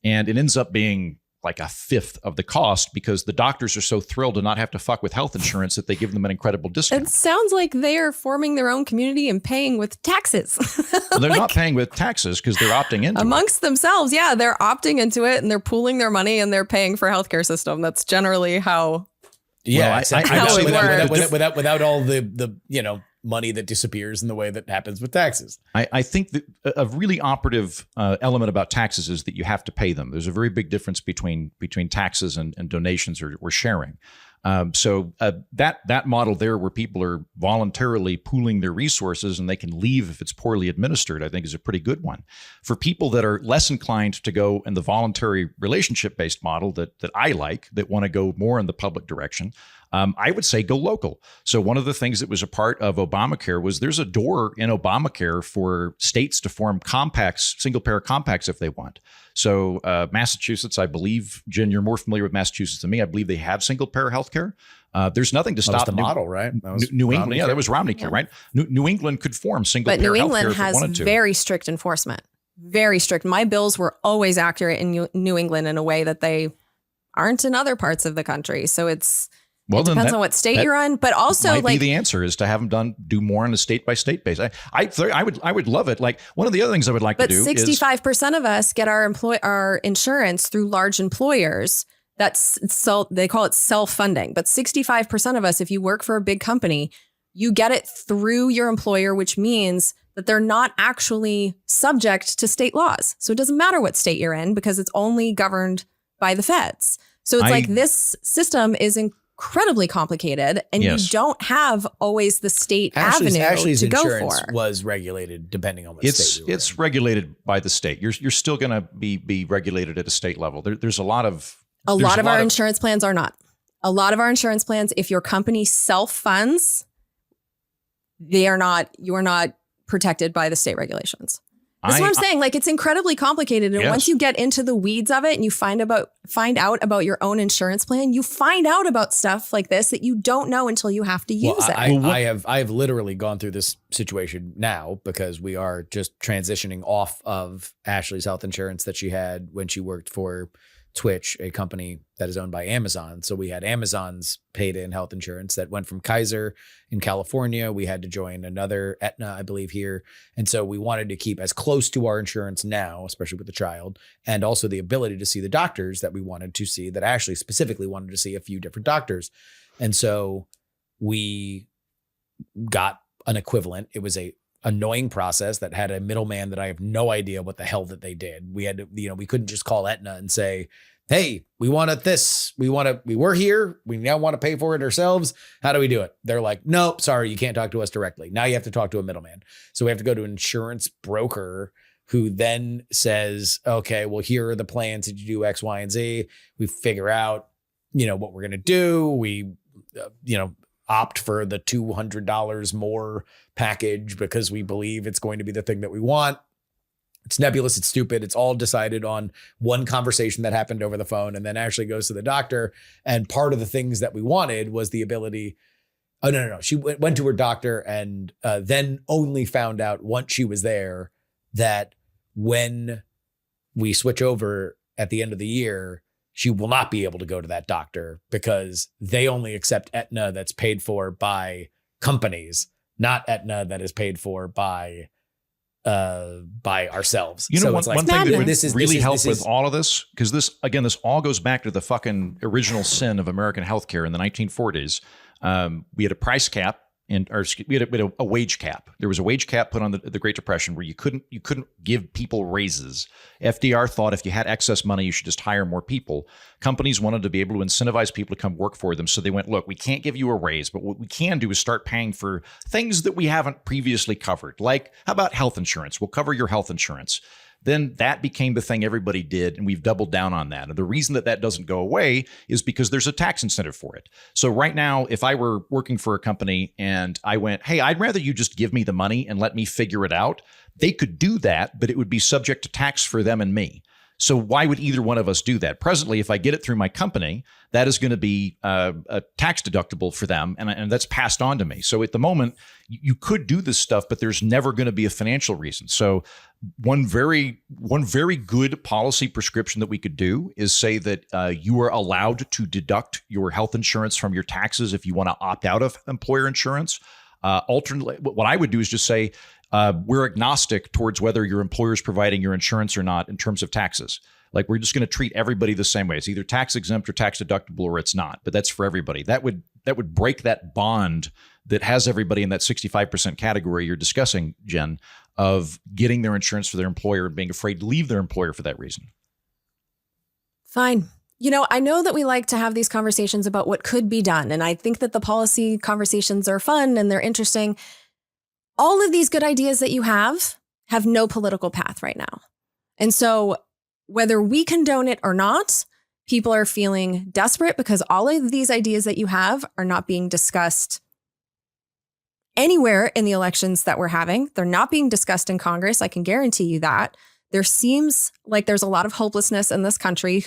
and it ends up being like a fifth of the cost because the doctors are so thrilled to not have to fuck with health insurance that they give them an incredible discount. It sounds like they are forming their own community and paying with taxes. Well, they're not paying with taxes because they're opting into amongst themselves. Yeah, they're opting into it and they're pooling their money and they're paying for a healthcare system. That's generally how. Yeah, well, without all the money that disappears in the way that happens with taxes. I think that a really operative element about taxes is that you have to pay them. There's a very big difference between taxes and donations or sharing. So that model there, where people are voluntarily pooling their resources and they can leave if it's poorly administered, I think is a pretty good one. For people that are less inclined to go in the voluntary relationship-based model that I like, that want to go more in the public direction, I would say go local. So one of the things that was a part of Obamacare was there's a door in Obamacare for states to form compacts, single-payer compacts if they want. So Massachusetts, I believe, Jen, you're more familiar with Massachusetts than me. I believe they have single-payer healthcare. There's nothing to stop the model, right? That was New England. Yeah, that was Romney Care, right? New England could form single-payer healthcare. But New England has very strict enforcement. Very strict. My bills were always accurate in New England in a way that they aren't in other parts of the country. So it depends on what state you're on, but also might be the answer is to have them do more on a state by state basis. I would love it. Like one of the other things I would like to do. But 65% of us get our insurance through large employers. They call it self-funding. But 65% of us, if you work for a big company, you get it through your employer, which means that they're not actually subject to state laws. So it doesn't matter what state you're in because it's only governed by the feds. So it's like this system is incredibly complicated, and you don't have always the state avenue to go for. Was regulated depending on what state you were it's in. regulated by the state. You're still going to be regulated at a state level. There's a lot of our insurance plans are not. A lot of our insurance plans, if your company self-funds, you are not protected by the state regulations. That's what I'm saying. Like, it's incredibly complicated. And once you get into the weeds of it and you find out about your own insurance plan, you find out about stuff like this that you don't know until you have to use it. I have literally gone through this situation now because we are just transitioning off of Ashley's health insurance that she had when she worked for Twitch, a company that is owned by Amazon. So we had Amazon's paid-in health insurance that went from Kaiser in California. We had to join another Aetna, I believe, here. And so we wanted to keep as close to our insurance now, especially with the child, and also the ability to see the doctors that we wanted to see, that Ashley specifically wanted to see a few different doctors. And so we got an equivalent. It was a annoying process that had a middleman that I have no idea what the hell that they did. We had to, we couldn't just call Aetna and say, hey, we wanted this. We were here. We now want to pay for it ourselves. How do we do it? They're like, nope, sorry, you can't talk to us directly. Now you have to talk to a middleman. So we have to go to an insurance broker who then says, okay, well, here are the plans to do X, Y, and Z. We figure out, what we're going to do. We, opt for the $200 more package because we believe it's going to be the thing that we want. It's nebulous. It's stupid. It's all decided on one conversation that happened over the phone and then Ashley goes to the doctor. And part of the things that we wanted was the ability. Oh, no. She went to her doctor and then only found out once she was there that when we switch over at the end of the year, she will not be able to go to that doctor because they only accept Aetna that's paid for by companies, not Aetna that is paid for by ourselves. One thing that would really help with all of this, because this all goes back to the fucking original sin of American healthcare in the 1940s. We had a price cap. We had a wage cap. There was a wage cap put on the Great Depression where you couldn't give people raises. FDR thought if you had excess money, you should just hire more people. Companies wanted to be able to incentivize people to come work for them. So they went, look, we can't give you a raise, but what we can do is start paying for things that we haven't previously covered. Like, how about health insurance? We'll cover your health insurance. Then that became the thing everybody did, and we've doubled down on that. And the reason that doesn't go away is because there's a tax incentive for it. So right now, if I were working for a company and I went, hey, I'd rather you just give me the money and let me figure it out, they could do that, but it would be subject to tax for them and me. So why would either one of us do that? Presently, if I get it through my company, that is going to be a tax deductible for them, and that's passed on to me. So at the moment, you could do this stuff, but there's never going to be a financial reason. So one very good policy prescription that we could do is say that you are allowed to deduct your health insurance from your taxes if you want to opt out of employer insurance. Alternately, what I would do is just say, we're agnostic towards whether your employer is providing your insurance or not in terms of taxes. Like, we're just going to treat everybody the same way. It's either tax exempt or tax deductible, or it's not. But that's for everybody. That would break that bond that has everybody in that 65% category you're discussing, Jen, of getting their insurance for their employer and being afraid to leave their employer for that reason. Fine. I know that we like to have these conversations about what could be done. And I think that the policy conversations are fun and they're interesting. All of these good ideas that you have no political path right now. And so whether we condone it or not, people are feeling desperate because all of these ideas that you have are not being discussed anywhere in the elections that we're having. They're not being discussed in Congress. I can guarantee you that. There seems like there's a lot of hopelessness in this country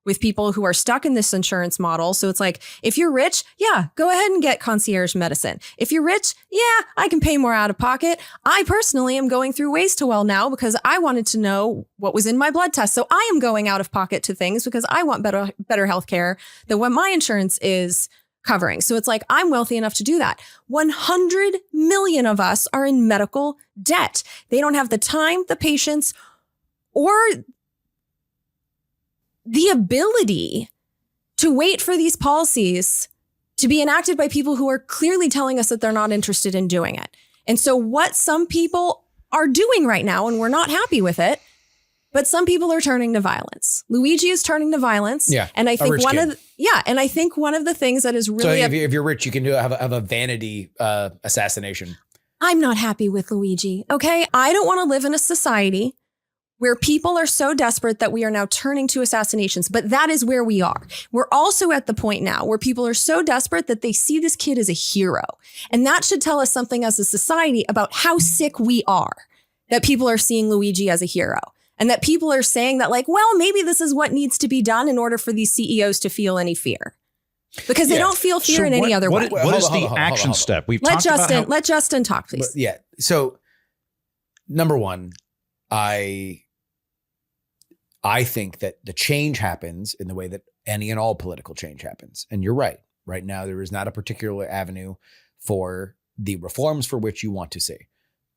with people who are stuck in this insurance model. So it's like, if you're rich, yeah, go ahead and get concierge medicine. If you're rich, yeah, I can pay more out of pocket. I personally am going through Ways to Well now because I wanted to know what was in my blood test. So I am going out of pocket to things because I want better health care than what my insurance is covering. So it's like, I'm wealthy enough to do that. 100 million of us are in medical debt. They don't have the time, the patience, or the ability to wait for these policies to be enacted by people who are clearly telling us that they're not interested in doing it. And so what some people are doing right now, and we're not happy with it, but some people are turning to violence. Luigi is turning to violence. Yeah. And I think I think one of the things that is really, so if you're rich, you can have a vanity assassination. I'm not happy with Luigi. Okay. I don't want to live in a society where people are so desperate that we are now turning to assassinations. But that is where we are. We're also at the point now where people are so desperate that they see this kid as a hero. And that should tell us something as a society about how sick we are, that people are seeing Luigi as a hero. And that people are saying that, like, well, maybe this is what needs to be done in order for these CEOs to feel any fear. Because they don't feel fear in any other way. What is the action step? Let Justin talk, please. But yeah. So, number one, I think that the change happens in the way that any and all political change happens. And you're right. Right now, there is not a particular avenue for the reforms for which you want to see.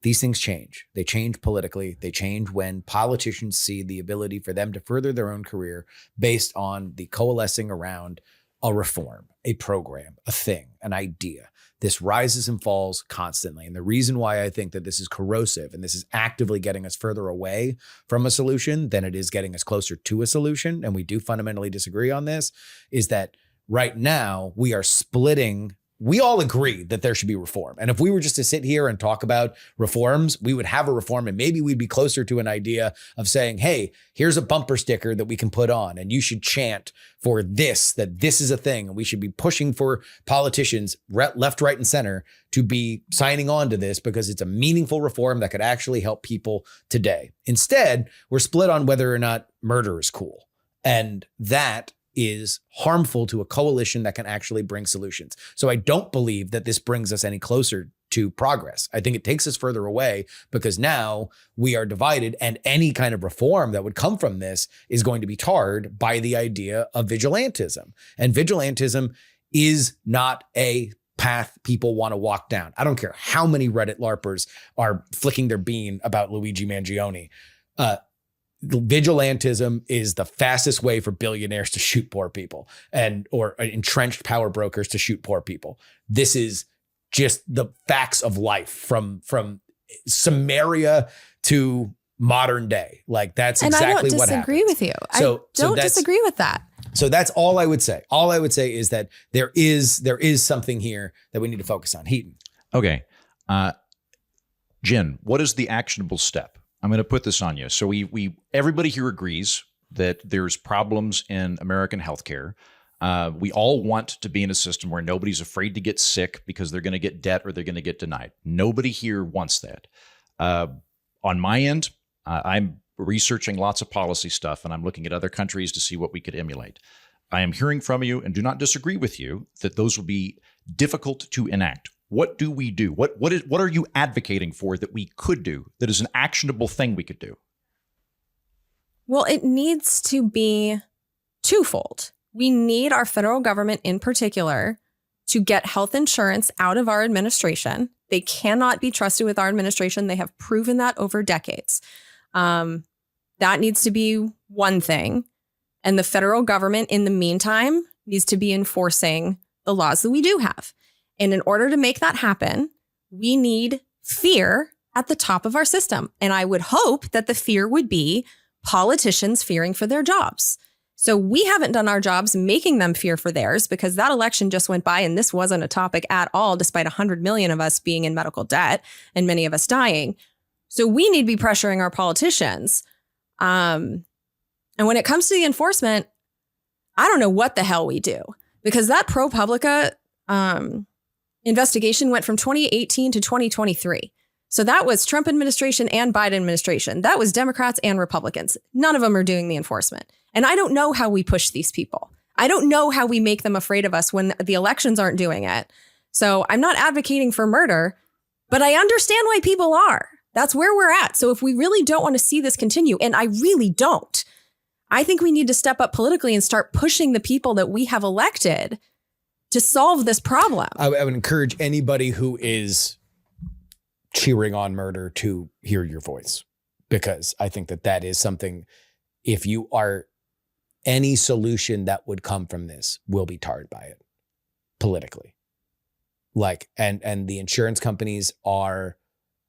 These things change. They change politically. They change when politicians see the ability for them to further their own career based on the coalescing around a reform, a program, a thing, an idea. This rises and falls constantly. And the reason why I think that this is corrosive and this is actively getting us further away from a solution than it is getting us closer to a solution, and we do fundamentally disagree on this, is that right now we are splitting we all agree that there should be reform. And if we were just to sit here and talk about reforms, we would have a reform and maybe we'd be closer to an idea of saying, hey, here's a bumper sticker that we can put on and you should chant for this, that this is a thing. And we should be pushing for politicians left, right, and center to be signing on to this because it's a meaningful reform that could actually help people today. Instead, we're split on whether or not murder is cool. And that is harmful to a coalition that can actually bring solutions. So I don't believe that this brings us any closer to progress. I think it takes us further away because now we are divided and any kind of reform that would come from this is going to be tarred by the idea of vigilantism. And vigilantism is not a path people want to walk down. I don't care how many Reddit LARPers are flicking their bean about Luigi Mangione. Vigilantism is the fastest way for billionaires to shoot poor people or entrenched power brokers to shoot poor people. This is just the facts of life from Samaria to modern day. Like that's exactly what happened. And I don't disagree with you. I don't disagree with that. So that's all I would say. All I would say is that there is something here that we need to focus on. Heaton. Okay. Jen, what is the actionable step? I'm going to put this on you. So everybody here agrees that there's problems in American healthcare. We all want to be in a system where nobody's afraid to get sick because they're going to get debt or they're going to get denied. Nobody here wants that. On my end, I'm researching lots of policy stuff and I'm looking at other countries to see what we could emulate. I am hearing from you and do not disagree with you that those will be difficult to enact. What do we do? What are you advocating for that we could do that is an actionable thing we could do? Well, it needs to be twofold. We need our federal government in particular to get health insurance out of our administration. They cannot be trusted with our administration. They have proven that over decades. That needs to be one thing. And the federal government, in the meantime, needs to be enforcing the laws that we do have. And in order to make that happen, we need fear at the top of our system. And I would hope that the fear would be politicians fearing for their jobs. So we haven't done our jobs making them fear for theirs because that election just went by and this wasn't a topic at all, despite 100 million of us being in medical debt and many of us dying. So we need to be pressuring our politicians. And when it comes to the enforcement, I don't know what the hell we do because that ProPublica investigation went from 2018 to 2023. So that was Trump administration and Biden administration. That was Democrats and Republicans. None of them are doing the enforcement. And I don't know how we push these people. I don't know how we make them afraid of us when the elections aren't doing it. So I'm not advocating for murder, but I understand why people are. That's where we're at. So if we really don't want to see this continue, and I really don't, I think we need to step up politically and start pushing the people that we have elected to solve this problem. I would encourage anybody who is cheering on murder to hear your voice, because I think that is something, if you are, any solution that would come from this will be tarred by it politically. Like, and the insurance companies are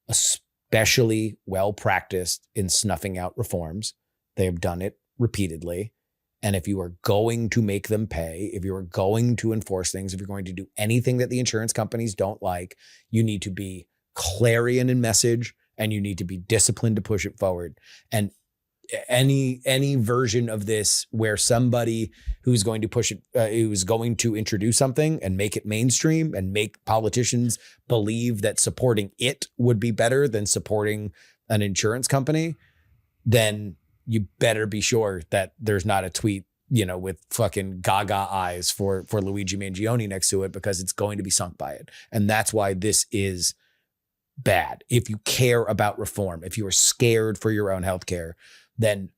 especially well practiced in snuffing out reforms. They have done it repeatedly. And if you are going to make them pay, if you are going to enforce things, if you're going to do anything that the insurance companies don't like, you need to be clarion in message and you need to be disciplined to push it forward. And any version of this where somebody who's going to push it, who's going to introduce something and make it mainstream and make politicians believe that supporting it would be better than supporting an insurance company, then you better be sure that there's not a tweet, with fucking gaga eyes for Luigi Mangione next to it, because it's going to be sunk by it. And that's why this is bad. If you care about reform, if you are scared for your own healthcare, then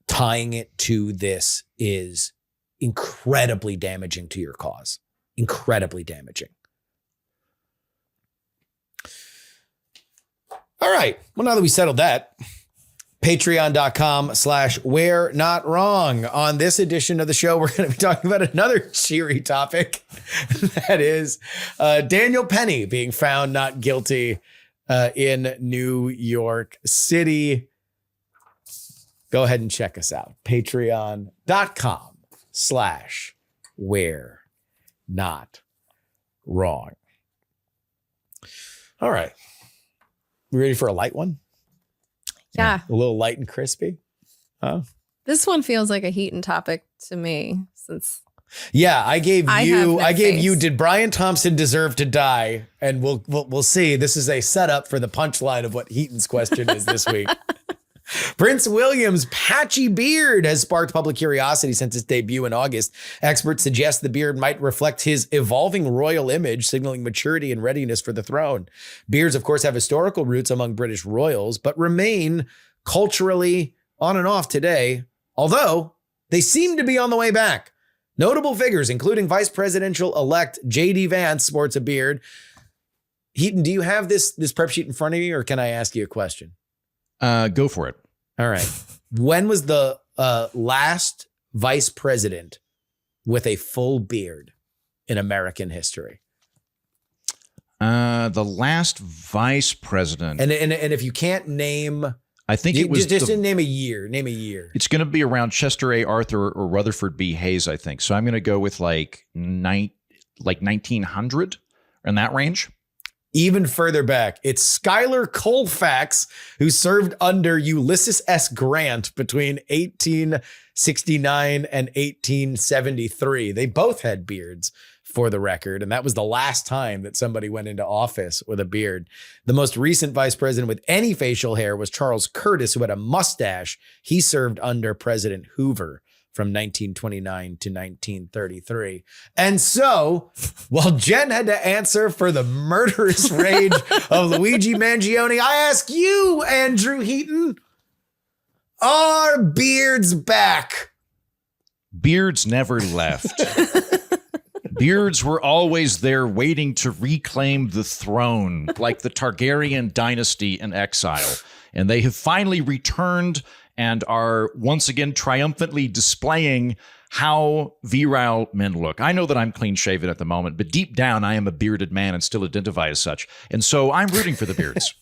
tying it to this is incredibly damaging to your cause. Incredibly damaging. All right. Well, now that we settled that, patreon.com/we're not wrong. On this edition of the show, we're going to be talking about another cheery topic. That is Daniel Penny being found not guilty in New York City. Go ahead and check us out. Patreon.com/we're not wrong. All right. You ready for a light one? Yeah. A little light and crispy? Huh? This one feels like a Heaton topic to me since Yeah, I gave I have you. no I gave you. face. Did Brian Thompson deserve to die? And we'll see. This is a setup for the punchline of what Heaton's question is this week. Prince William's patchy beard has sparked public curiosity since its debut in August. Experts suggest the beard might reflect his evolving royal image, signaling maturity and readiness for the throne. Beards, of course, have historical roots among British royals, but remain culturally on and off today, although they seem to be on the way back. Notable figures, including Vice Presidential-elect J.D. Vance, sports a beard. Heaton, do you have this prep sheet in front of you, or can I ask you a question? Go for it. All right. When was the last vice president with a full beard in American history? The last vice president. And if you can't name, I think it was just name a year. Name a year. It's going to be around Chester A. Arthur or Rutherford B. Hayes, I think. So I'm going to go with like 1900 in that range. Even further back, it's Schuyler Colfax, who served under Ulysses S. Grant between 1869 and 1873. They both had beards, for the record, and that was the last time that somebody went into office with a beard. The most recent vice president with any facial hair was Charles Curtis, who had a mustache. He served under President Hoover from 1929 to 1933. And so, while Jen had to answer for the murderous rage of Luigi Mangione, I ask you, Andrew Heaton, are beards back? Beards never left. Beards were always there waiting to reclaim the throne, like the Targaryen dynasty in exile. And they have finally returned and are once again triumphantly displaying how virile men look. I know that I'm clean shaven at the moment, but deep down, I am a bearded man and still identify as such. And so I'm rooting for the beards.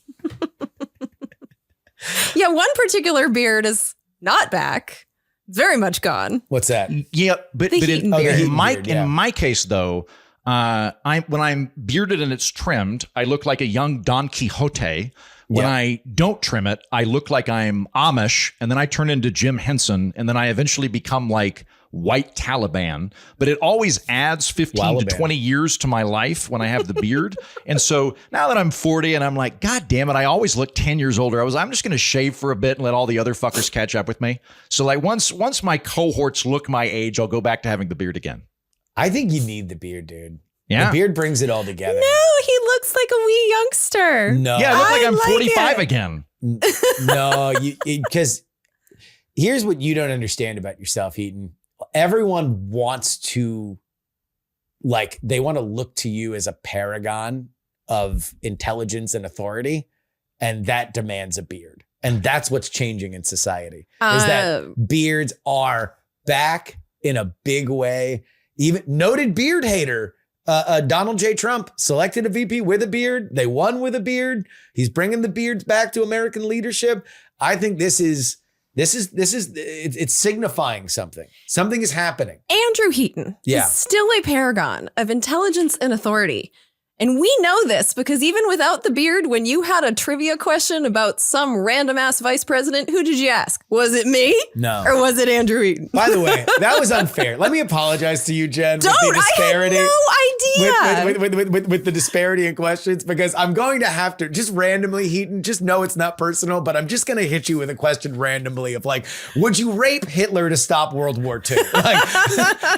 Yeah, one particular beard is not back. It's very much gone. What's that? Yeah, but Heaton beard. in Yeah. my case though, when I'm bearded and it's trimmed, I look like a young Don Quixote. When I don't trim it, I look like I'm Amish, and then I turn into Jim Henson, and then I eventually become like white Taliban. But it always adds 15 to 20 years to my life when I have the beard. And so now that I'm 40 and I'm like, God damn it, I always look 10 years older. I'm just going to shave for a bit and let all the other fuckers catch up with me. So like once my cohorts look my age, I'll go back to having the beard again. I think you need the beard, dude. Yeah. The beard brings it all together. No, he looks like a wee youngster. No. Yeah, I look like I'm like 45 it. again. No, because here's what you don't understand about yourself, Heaton. Everyone wants to, like, they want to look to you as a paragon of intelligence and authority, and that demands a beard. And that's what's changing in society, is that beards are back in a big way. Even noted beard hater, Donald J. Trump selected a VP with a beard. They won with a beard. He's bringing the beards back to American leadership. I think it's signifying something. Something is happening. Andrew Heaton is still a paragon of intelligence and authority. And we know this because even without the beard, when you had a trivia question about some random ass vice president, who did you ask? Was it me? No. Or was it Andrew Heaton? By the way, that was unfair. Let me apologize to you, Jen, with the disparity. I had no idea. With the disparity in questions, because I'm going to have to just randomly, Heaton, just know it's not personal, but I'm just going to hit you with a question randomly of like, would you rape Hitler to stop World War II? Like,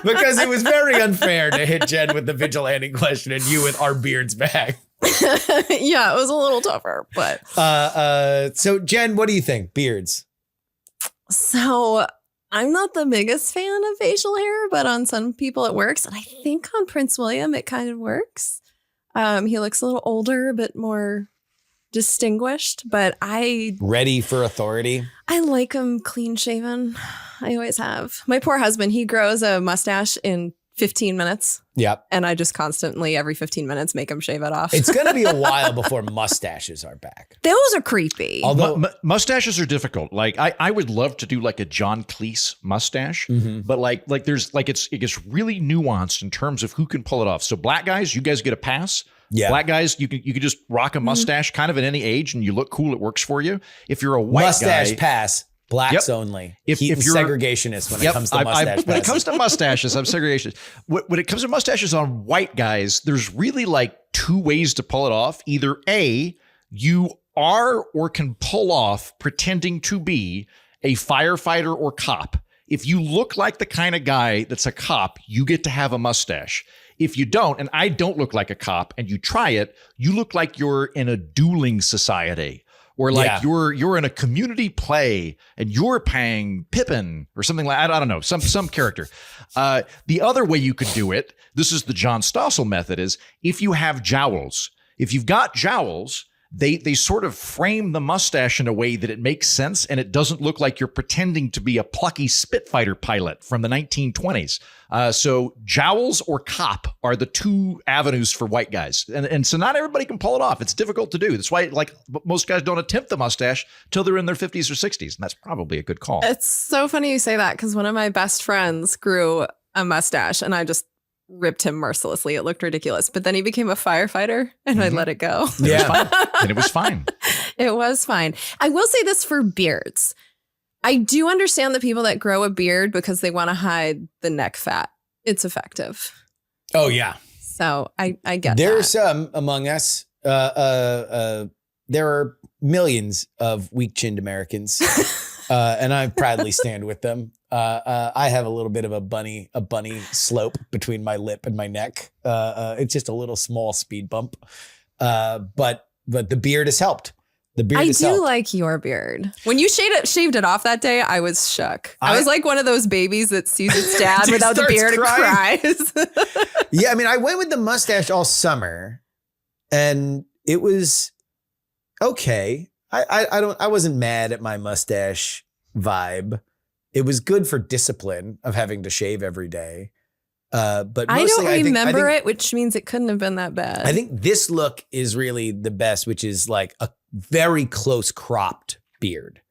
because it was very unfair to hit Jen with the vigilante question and you with our beards back. Yeah, it was a little tougher, but. So Jen, what do you think? Beards? So I'm not the biggest fan of facial hair, but on some people it works. And I think on Prince William, it kind of works. He looks a little older, a bit more distinguished, but ready for authority. I like him clean shaven. I always have. My poor husband, he grows a mustache in 15 minutes. Yep. And I just constantly, every 15 minutes, make them shave it off. It's going to be a while before mustaches are back. Those are creepy. Although mustaches are difficult. Like I would love to do like a John Cleese mustache, but like there's like it gets really nuanced in terms of who can pull it off. So black guys, you guys get a pass. Yeah. Black guys, you can just rock a mustache kind of at any age and you look cool. It works for you. If you're a white mustache guy, pass. Blacks only. If you're segregationist when it comes to mustache. When it comes to mustaches, I'm segregationist. When it comes to mustaches on white guys, there's really like two ways to pull it off. Either A, you are or can pull off pretending to be a firefighter or cop. If you look like the kind of guy that's a cop, you get to have a mustache. If you don't, and I don't look like a cop, and you try it, you look like you're in a dueling society. Or like you're in a community play and you're paying Pippin or something like I don't know, some character. The other way you could do it, this is the John Stossel method, is if you have jowls. If you've got jowls, they sort of frame the mustache in a way that it makes sense and it doesn't look like you're pretending to be a plucky Spitfire pilot from the 1920s. So jowls or cop are the two avenues for white guys. And so not everybody can pull it off. It's difficult to do. That's why like most guys don't attempt the mustache till they're in their 50s or 60s. And that's probably a good call. It's so funny you say that because one of my best friends grew a mustache and I just ripped him mercilessly. It looked ridiculous. But then he became a firefighter and I let it go. And it was fine. It was fine. I will say this for beards. I do understand the people that grow a beard because they want to hide the neck fat. It's effective. Oh, yeah. So I get there that. are some among us. There are millions of weak-chinned Americans, and I proudly stand with them. I have a little bit of a bunny slope between my lip and my neck. It's just a little small speed bump, but the beard has helped. The beard I has do helped. like your beard. When you shaved it off that day, I was shook. I was like one of those babies that sees its dad without the beard and cries. Yeah, I mean, I went with the mustache all summer, and it was okay. I wasn't mad at my mustache vibe. It was good for discipline of having to shave every day. But mostly, I don't remember I think, it, which means it couldn't have been that bad. I think this look is really the best, which is like a very close cropped beard.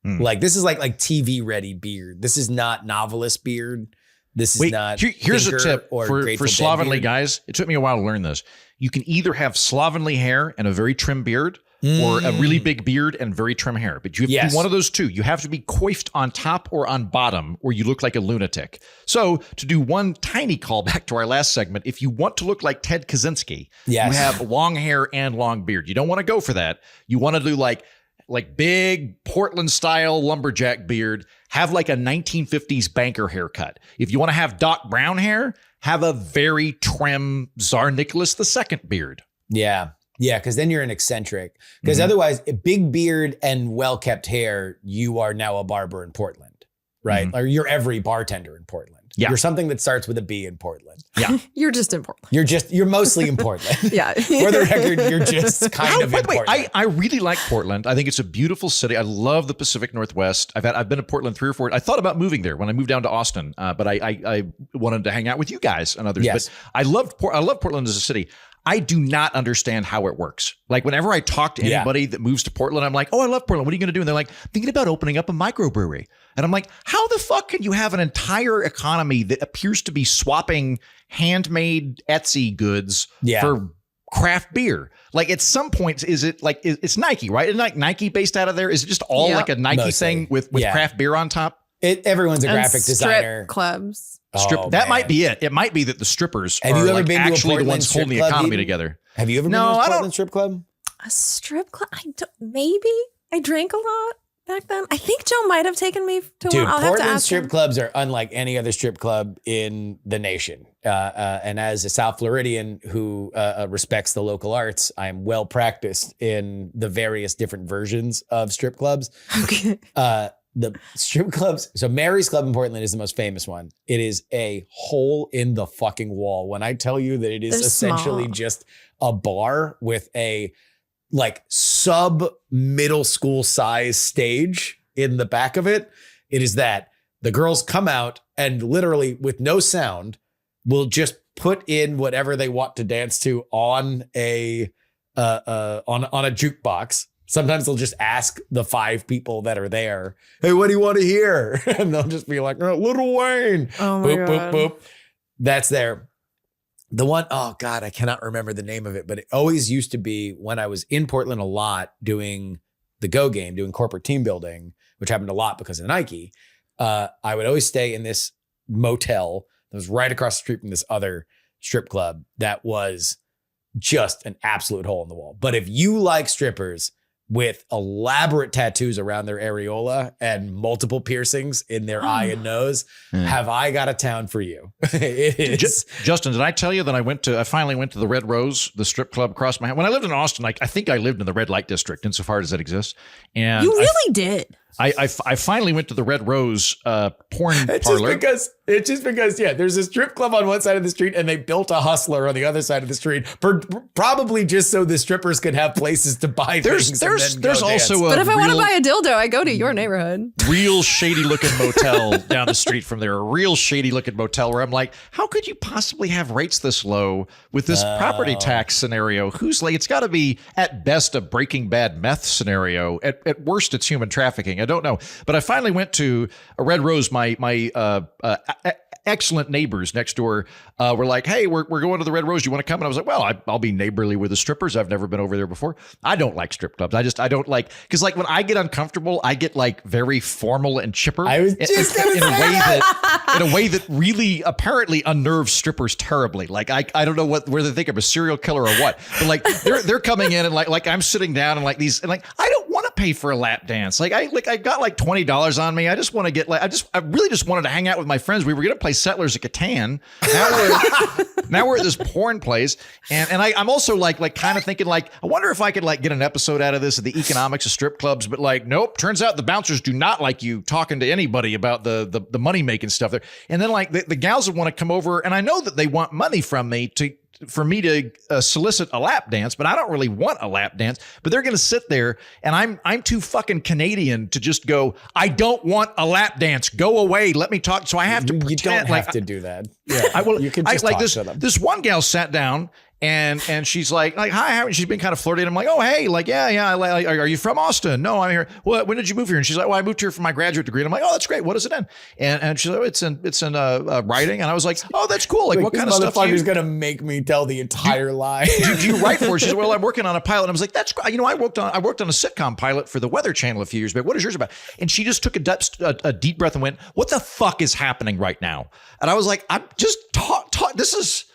Like this is like TV ready beard. This is not novelist beard. This is not. Here's a tip for slovenly guys. It took me a while to learn this. You can either have slovenly hair and a very trim beard, or a really big beard and very trim hair. But you have to do one of those two. You have to be coiffed on top or on bottom, or you look like a lunatic. So to do one tiny callback to our last segment, if you want to look like Ted Kaczynski, you have long hair and long beard. You don't want to go for that. You want to do like big Portland style lumberjack beard, have like a 1950s banker haircut. If you want to have Doc Brown hair, have a very trim Tsar Nicholas II beard. Yeah. Yeah, because then you're an eccentric. Because otherwise, a big beard and well-kept hair, you are now a barber in Portland, right? Or you're every bartender in Portland. Yeah. You're something that starts with a B in Portland. Yeah. You're just in Portland. You're mostly in Portland. Yeah. For the record, you're just kind of in Portland. I really like Portland. I think it's a beautiful city. I love the Pacific Northwest. I've been to Portland 3 or 4. I thought about moving there when I moved down to Austin, but I wanted to hang out with you guys and others. Yes. But I love Portland as a city. I do not understand how it works. Like whenever I talk to anybody that moves to Portland, I'm like, oh, I love Portland. What are you going to do? And they're like, thinking about opening up a microbrewery. And I'm like, how the fuck can you have an entire economy that appears to be swapping handmade Etsy goods for craft beer? Like at some point, is it like, it's Nike, right? Isn't like Nike based out of there? Is it just all like a Nike thing with craft beer on top? Everyone's a And graphic designer. Strip clubs. That might be it. It might be that the strippers Have you are ever like been to a actually the Portland ones holding strip the club, economy Eden? together. Have you ever been to a Portland strip club? A strip club? Maybe. I drank a lot back then. I think Joe might have taken me to Dude, one. I'll have to Portland ask strip him. clubs are unlike any other strip club in the nation. And as a South Floridian who respects the local arts, I am well practiced in the various different versions of strip clubs. Okay. The strip clubs. So Mary's Club in Portland is the most famous one. It is a hole in the fucking wall. When I tell you that it is They're essentially small. just a bar with a like sub middle school size stage in the back of it, it is that the girls come out and literally with no sound, will just put in whatever they want to dance to on a jukebox. Sometimes they'll just ask the 5 people that are there, "Hey, what do you want to hear?" And they'll just be like, "Lil Wayne." Oh my boop, God. boop, boop. That's there. The one, oh God, I cannot remember the name of it, but it always used to be when I was in Portland a lot doing the Go game, doing corporate team building, which happened a lot because of Nike. I would always stay in this motel that was right across the street from this other strip club that was just an absolute hole in the wall. But if you like strippers with elaborate tattoos around their areola and multiple piercings in their eye and nose, have I got a town for you? It is. Justin, did I tell you that I finally went to the Red Rose, the strip club across my house? When I lived in Austin, I think I lived in the red light district insofar as that exists. And You really did. I finally went to the Red Rose porn parlor. It's just because, yeah, there's a strip club on one side of the street and they built a hustler on the other side of the street, probably just so the strippers could have places to buy things. There's also But if I want to buy a dildo, I go to your neighborhood. Real shady looking motel down the street from there. A real shady looking motel where I'm like, how could you possibly have rates this low with this property tax scenario? Who's like, it's got to be at best a Breaking Bad meth scenario. At worst, it's human trafficking. I don't know. But I finally went to a Red Rose. My excellent neighbors next door were like, "Hey, we're going to the Red Rose. You want to come?" And I was like, "Well, I'll be neighborly with the strippers. I've never been over there before. I don't like strip clubs. I don't like, because like when I get uncomfortable, I get like very formal and chipper. I was just in a way that really apparently unnerves strippers terribly. Like I don't know whether they think I'm a serial killer or what, but like they're coming in and like I'm sitting down and like these and like I don't want to pay for a lap dance. I got like $20 on me. I just want to get I really just wanted to hang out with my friends. We were gonna play Settlers of Catan. Now we're at this porn place, and I'm also like kind of thinking like, I wonder if I could like get an episode out of this of the economics of strip clubs, but like nope. Turns out the bouncers do not like you talking to anybody about the money making stuff there. And then like the gals would want to come over, and I know that they want money from me for me to solicit a lap dance, but I don't really want a lap dance. But they're going to sit there, and I'm too fucking Canadian to just go, I don't want a lap dance. Go away. Let me talk. So I have to pretend. You don't have to do that. Yeah, you can just talk to them. This one gal sat down. And she's like, hi, she's been kind of flirty. And I'm like, oh, hey, like, yeah. Are you from Austin? No, I'm here. Well, when did you move here? And she's like, well, I moved here for my graduate degree. And I'm like, oh, that's great. What is it in? And she's like, oh, it's in writing. And I worked oh, that's cool. Like what kind of stuff? This motherfucker's going to make me tell the entire lie. Do you write for it? She said, well, I'm working on a pilot. And I was like, that's great. You know, I worked on a sitcom pilot for the Weather Channel a few years back. What is yours about? And she just took a deep breath and went, what the fuck is happening right now? And I was like, I'm just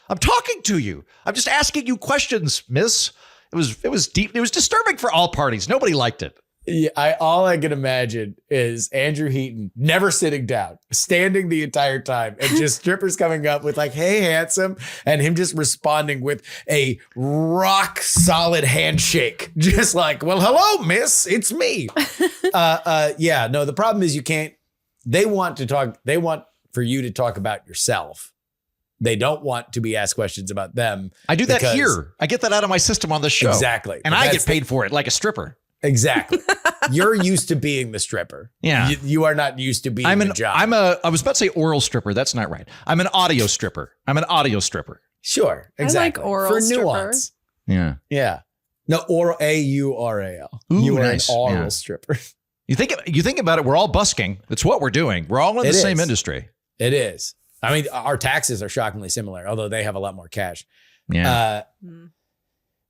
I'm talking to you. I'm just asking you questions, miss. It was deep. It was disturbing for all parties. Nobody liked it. Yeah, all I can imagine is Andrew Heaton never sitting down, standing the entire time, and just strippers coming up with like, hey, handsome, and him just responding with a rock solid handshake. Just like, well, hello, miss, it's me. Yeah, no, the problem is they want for you to talk about yourself. They don't want to be asked questions about them. I do that here. I get that out of my system on the show. Exactly. And I get paid for it like a stripper. Exactly. You're used to being the stripper. Yeah. You are not used to being the job. I was about to say oral stripper. That's not right. I'm an audio stripper. Sure. Exactly. I like oral for stripper. nuance. Yeah. Yeah. No, oral, AURAL. Ooh, you are nice. an oral stripper. You think about it, we're all busking. That's what we're doing. We're all in the same industry. It is. I mean, our taxes are shockingly similar, although they have a lot more cash. Yeah.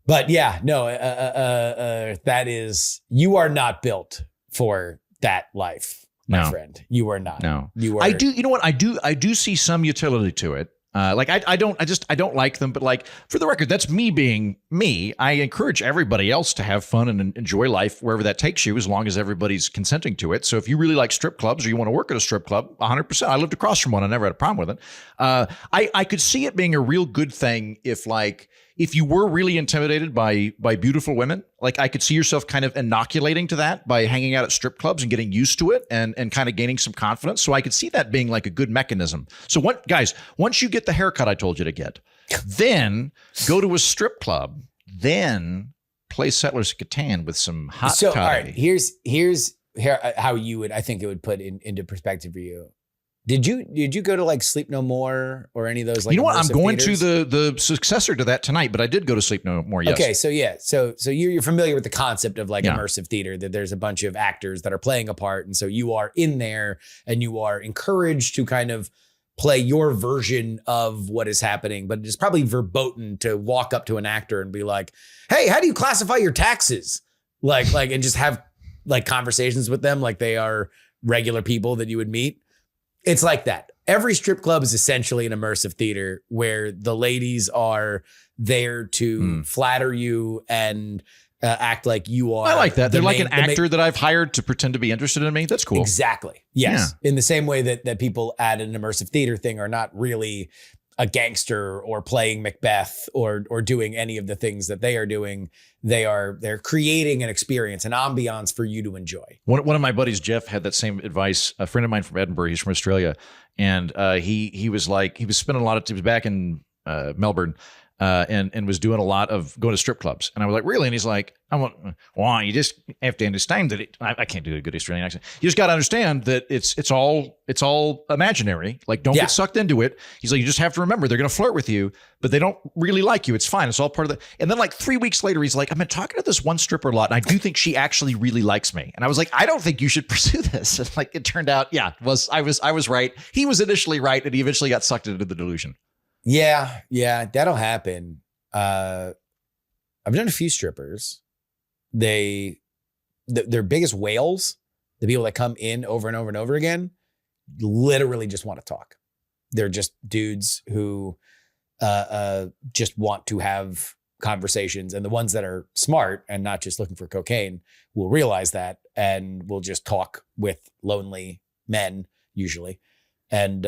But yeah, no, that is, you are not built for that life, my friend. You are not. No. You are. You know what? I do see some utility to it. I don't like them, but like for the record, that's me being me. I encourage everybody else to have fun and enjoy life wherever that takes you, as long as everybody's consenting to it. So if you really like strip clubs or you want to work at a strip club, 100%. I lived across from one. I never had a problem with it. I could see it being a real good thing if you were really intimidated by beautiful women. Like I could see yourself kind of inoculating to that by hanging out at strip clubs and getting used to it and kind of gaining some confidence. So I could see that being like a good mechanism. So once you get the haircut I told you to get, then go to a strip club, then play Settlers of Catan with some hot toddy. All right, here's how I think it would put into perspective for you. Did you go to like Sleep No More or any of those? Like, you know what? I'm immersive going theaters? to the successor to that tonight, but I did go to Sleep No More. Yes. Okay, so yeah, so you're familiar with the concept of like Yeah. immersive theater, that there's a bunch of actors that are playing a part, and so you are in there and you are encouraged to kind of play your version of what is happening, but it's probably verboten to walk up to an actor and be like, "Hey, how do you classify your taxes?" Like and just have like conversations with them like they are regular people that you would meet. It's like that. Every strip club is essentially an immersive theater where the ladies are there to flatter you and act like you are. I like that. They're like an the main- actor that I've hired to pretend to be interested in me. That's cool. Exactly. Yes. In the same way that people at an immersive theater thing are not really a gangster or playing Macbeth or doing any of the things that they are doing. They're creating an experience, an ambiance for you to enjoy. One of my buddies, Jeff, had that same advice. A friend of mine from Edinburgh, he's from Australia, and he was spending a lot of he was back in Melbourne. And was doing a lot of going to strip clubs. And I was like, really? And he's like, well, you just have to understand that I can't do a good Australian accent. You just got to understand that it's all imaginary. Like, don't get sucked into it. He's like, you just have to remember they're going to flirt with you, but they don't really like you. It's fine. It's all part of the. And then like 3 weeks later, he's like, I've been talking to this one stripper a lot, and I do think she actually really likes me. And I was like, I don't think you should pursue this. And like, it turned out, I was right. He was initially right, and he eventually got sucked into the delusion. Yeah, that'll happen. I've done a few strippers. Their biggest whales, the people that come in over and over and over again, literally just want to talk. They're just dudes who just want to have conversations. And the ones that are smart and not just looking for cocaine will realize that and will just talk with lonely men usually and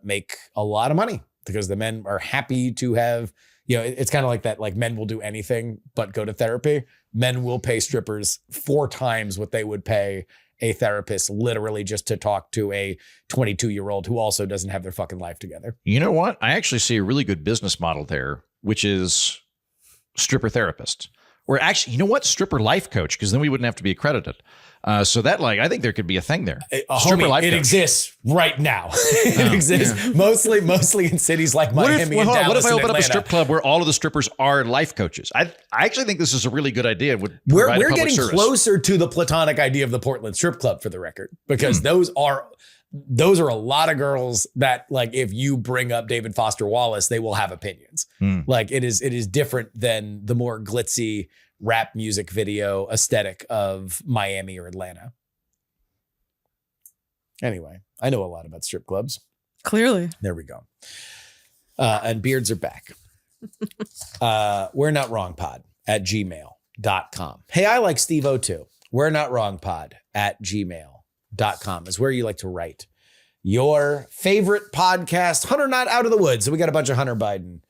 make a lot of money. Because the men are happy to have, it's kind of like that, like men will do anything but go to therapy. Men will pay strippers 4 times what they would pay a therapist literally just to talk to a 22-year-old who also doesn't have their fucking life together. You know what? I actually see a really good business model there, which is stripper therapist. Or actually, you know what? Stripper life coach, because then we wouldn't have to be accredited. So that, like, I think there could be a thing there. Stripper life coach. It exists right now. It exists mostly in cities like Miami and Dallas. What if I open up a strip club where all of the strippers are life coaches? I actually think this is a really good idea. We're getting closer to the platonic idea of the Portland strip club, for the record, because those are a lot of girls that, like, if you bring up David Foster Wallace, they will have opinions. Like, it is different than the more glitzy rap music video aesthetic of Miami or Atlanta. Anyway, I know a lot about strip clubs. Clearly. There we go. And beards are back. We're not wrong pod at gmail.com. Hey, I like Steve-O too. We're not wrong pod at gmail.com is where you like to write your favorite podcast. Hunter not out of the woods. So we got a bunch of Hunter Biden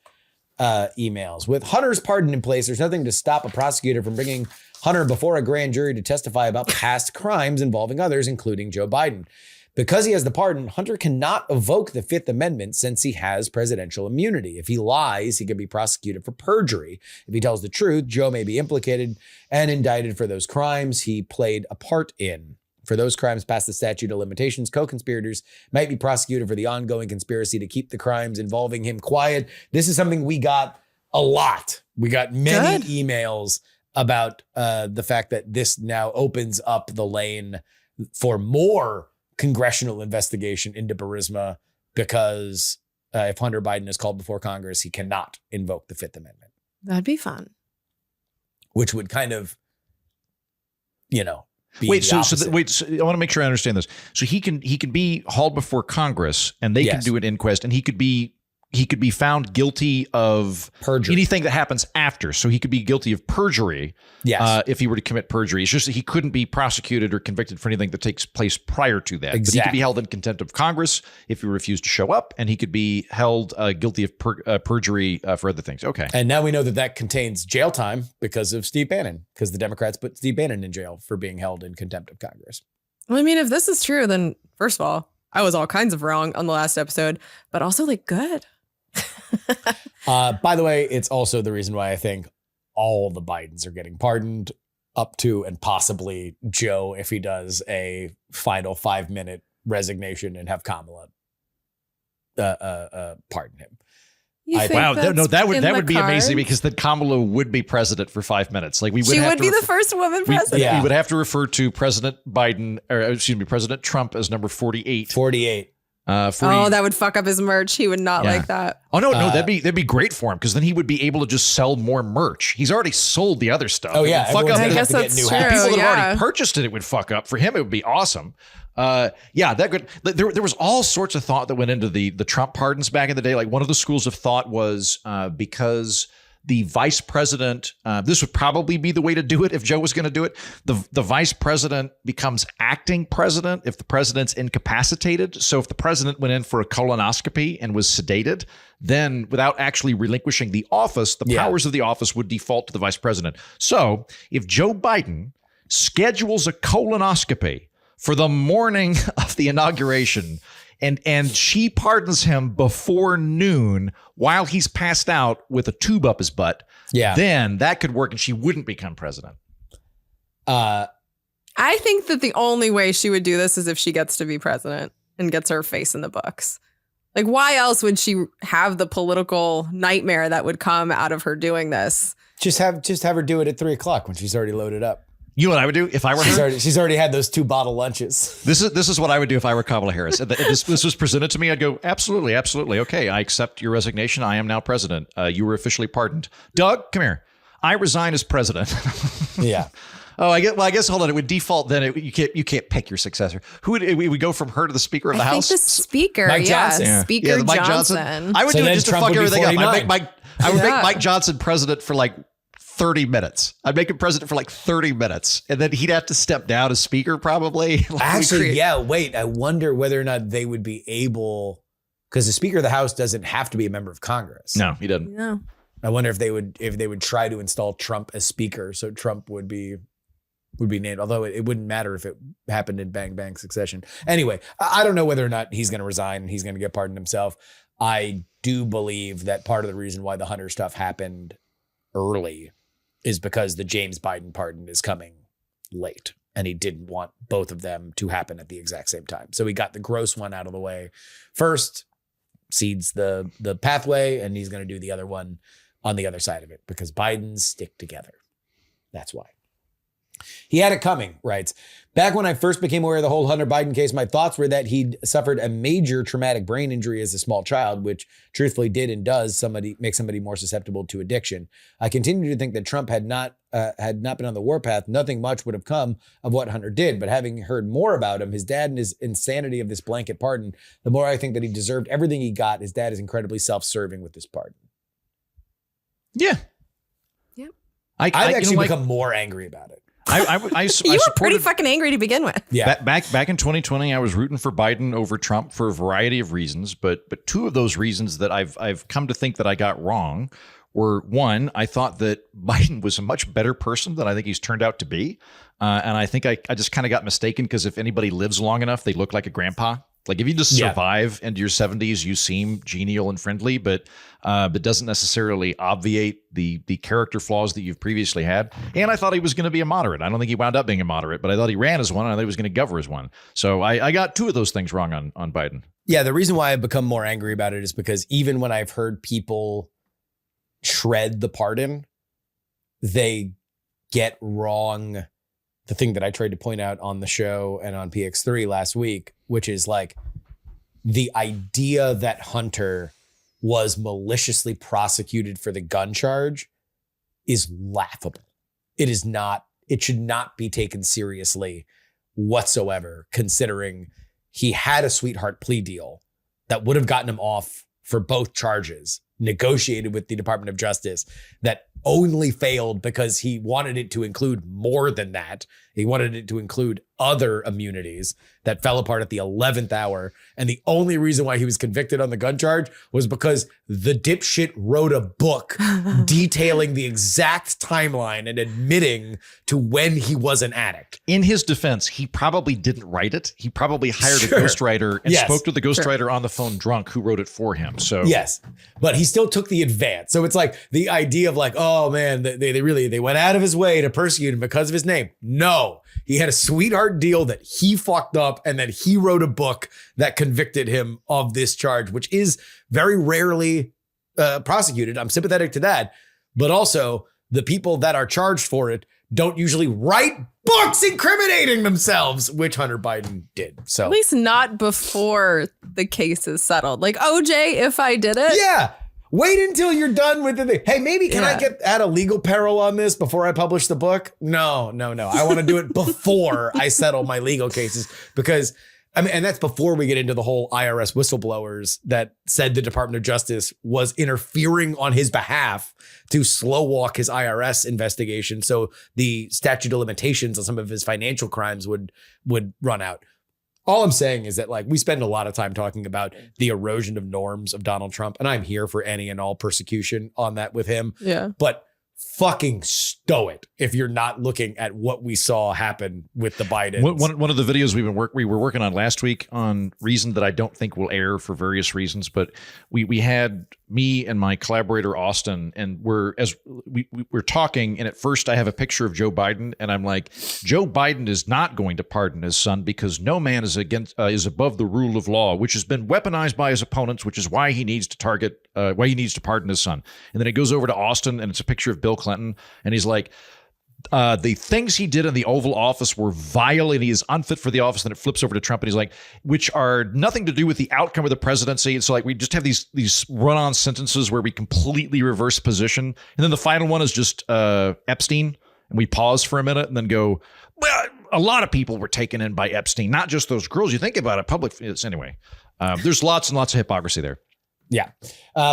emails. With Hunter's pardon in place, there's nothing to stop a prosecutor from bringing Hunter before a grand jury to testify about past crimes involving others, including Joe Biden. Because he has the pardon, Hunter cannot evoke the Fifth Amendment since he has presidential immunity. If he lies, he can be prosecuted for perjury. If he tells the truth, Joe may be implicated and indicted for those crimes he played a part in. For those crimes past the statute of limitations, co-conspirators might be prosecuted for the ongoing conspiracy to keep the crimes involving him quiet. This is something we got a lot. We got many emails about the fact that this now opens up the lane for more congressional investigation into Burisma, because if Hunter Biden is called before Congress, he cannot invoke the Fifth Amendment. That'd be fun. Which would kind of, I want to make sure I understand this. So he can be hauled before Congress, and they can do an inquest, and he could be found guilty of perjury, anything that happens after. So he could be guilty of perjury. Yes. If he were to commit perjury. It's just that he couldn't be prosecuted or convicted for anything that takes place prior to that. Exactly. But he could be held in contempt of Congress if he refused to show up, and he could be held guilty of perjury for other things. Okay. And now we know that contains jail time because of Steve Bannon, because the Democrats put Steve Bannon in jail for being held in contempt of Congress. Well, I mean, if this is true, then first of all, I was all kinds of wrong on the last episode, but also like good. By the way, it's also the reason why I think all the Bidens are getting pardoned, up to and possibly Joe if he does a final 5-minute resignation and have Kamala pardon him. You think Wow, that's that in would the be amazing cards? because then Kamala would be president for 5 minutes. Like She would be the first woman president. We would have to refer to President Biden, or excuse me, President Trump as number 48. 48. 40, Oh, that would fuck up his merch. He would not like that. Oh no, that'd be great for him because then he would be able to just sell more merch. He's already sold the other stuff. Oh yeah, fuck up. I guess that's true. People that have Yeah. already purchased it would fuck up. For him, it would be awesome. That could. There was all sorts of thought that went into the Trump pardons back in the day. Like one of the schools of thought was because the vice president, this would probably be the way to do it if Joe was going to do it. The vice president becomes acting president if the president's incapacitated. So if the president went in for a colonoscopy and was sedated, then without actually relinquishing the office, the powers of the office would default to the vice president. So if Joe Biden schedules a colonoscopy for the morning of the inauguration, and she pardons him before noon while he's passed out with a tube up his butt, then that could work and she wouldn't become president. I think that the only way she would do this is if she gets to be president and gets her face in the books. Like, why else would she have the political nightmare that would come out of her doing this? Just have her do it at 3:00 when she's already loaded up. You know what I would do if I were her? She's already had those 2 bottle lunches. This is what I would do if I were Kamala Harris. If this was presented to me, I'd go, absolutely. Okay, I accept your resignation. I am now president. You were officially pardoned. Doug, come here. I resign as president. Yeah. Oh, I guess. Hold on. It would default then. You can't pick your successor. Who would we would go from her to the Speaker of the House? I think the Speaker, Mike Johnson. Yeah. Speaker Mike Johnson. I would So do it then just to Trump fuck would be everything up. 49. I would make Mike Johnson president for like 30 minutes. I'd make him president for like 30 minutes. And then he'd have to step down as speaker probably. Actually, wait. I wonder whether or not they would be able, because the Speaker of the House doesn't have to be a member of Congress. No, he doesn't. No. I wonder if they would try to install Trump as speaker, so Trump would be named, although it wouldn't matter if it happened in bang bang succession. Anyway, I don't know whether or not he's going to resign and he's going to get pardoned himself. I do believe that part of the reason why the Hunter stuff happened early is because the James Biden pardon is coming late, and he didn't want both of them to happen at the exact same time. So he got the gross one out of the way first, seeds the pathway, and he's going to do the other one on the other side of it because Bidens stick together. That's why. He had it coming, writes. Back when I first became aware of the whole Hunter Biden case, my thoughts were that he'd suffered a major traumatic brain injury as a small child, which truthfully did and does make somebody more susceptible to addiction. I continue to think that Trump had not been on the warpath, nothing much would have come of what Hunter did. But having heard more about him, his dad and his insanity of this blanket pardon, the more I think that he deserved everything he got. His dad is incredibly self-serving with this pardon. Yeah. Yep. I've actually become more angry about it. You were pretty fucking angry to begin with. Yeah. Back in 2020, I was rooting for Biden over Trump for a variety of reasons, but two of those reasons that I've come to think that I got wrong were, one, I thought that Biden was a much better person than I think he's turned out to be. And I think I just kind of got mistaken because if anybody lives long enough, they look like a grandpa. Like if you just survive into your 70s, you seem genial and friendly, but doesn't necessarily obviate the character flaws that you've previously had. And I thought he was going to be a moderate. I don't think he wound up being a moderate, but I thought he ran as one and I thought he was going to govern as one. So I got two of those things wrong on Biden. Yeah, the reason why I've become more angry about it is because even when I've heard people shred the pardon, they get wrong the thing that I tried to point out on the show and on PX3 last week, which is like the idea that Hunter was maliciously prosecuted for the gun charge is laughable. It is not, it should not be taken seriously whatsoever, considering he had a sweetheart plea deal that would have gotten him off for both charges, negotiated with the Department of Justice, that only failed because he wanted it to include more than that. He wanted it to include other immunities that fell apart at the 11th hour. And the only reason why he was convicted on the gun charge was because the dipshit wrote a book detailing the exact timeline and admitting to when he was an addict. In his defense, he probably didn't write it. He probably hired a ghostwriter and spoke to the ghostwriter on the phone drunk who wrote it for him. So yes, but he still took the advance. So it's like the idea of like, oh man, they went out of his way to persecute him because of his name. No, he had a sweetheart hard deal that he fucked up and that he wrote a book that convicted him of this charge, which is very rarely prosecuted. I'm sympathetic to that. But also, the people that are charged for it don't usually write books incriminating themselves, which Hunter Biden did. So at least not before the case is settled. Like OJ, if I did it. Yeah. Wait until you're done with the thing. Hey, maybe can I add a legal peril on this before I publish the book? No. I want to do it before I settle my legal cases, because and that's before we get into the whole IRS whistleblowers that said the Department of Justice was interfering on his behalf to slow walk his IRS investigation. So the statute of limitations on some of his financial crimes would run out. All I'm saying is that, like, we spend a lot of time talking about the erosion of norms of Donald Trump, and I'm here for any and all persecution on that with him. Yeah. But fucking stow it if you're not looking at what we saw happen with the Bidens. One of the videos we were working on last week on reason that I don't think will air for various reasons, but we had me and my collaborator Austin, and we're talking, and at first I have a picture of Joe Biden, and I'm like, Joe Biden is not going to pardon his son because no man is above the rule of law, which has been weaponized by his opponents, which is why he needs to pardon his son. And then it goes over to Austin, and it's a picture of Bill Clinton, and he's like, the things he did in the Oval Office were vile and he is unfit for the office. And then it flips over to Trump and he's like, which are nothing to do with the outcome of the presidency. And so, like, we just have these run-on sentences where we completely reverse position. And then the final one is just Epstein. And we pause for a minute and then go, well, a lot of people were taken in by Epstein, not just those girls. You think about it, anyway. There's lots and lots of hypocrisy there. Yeah.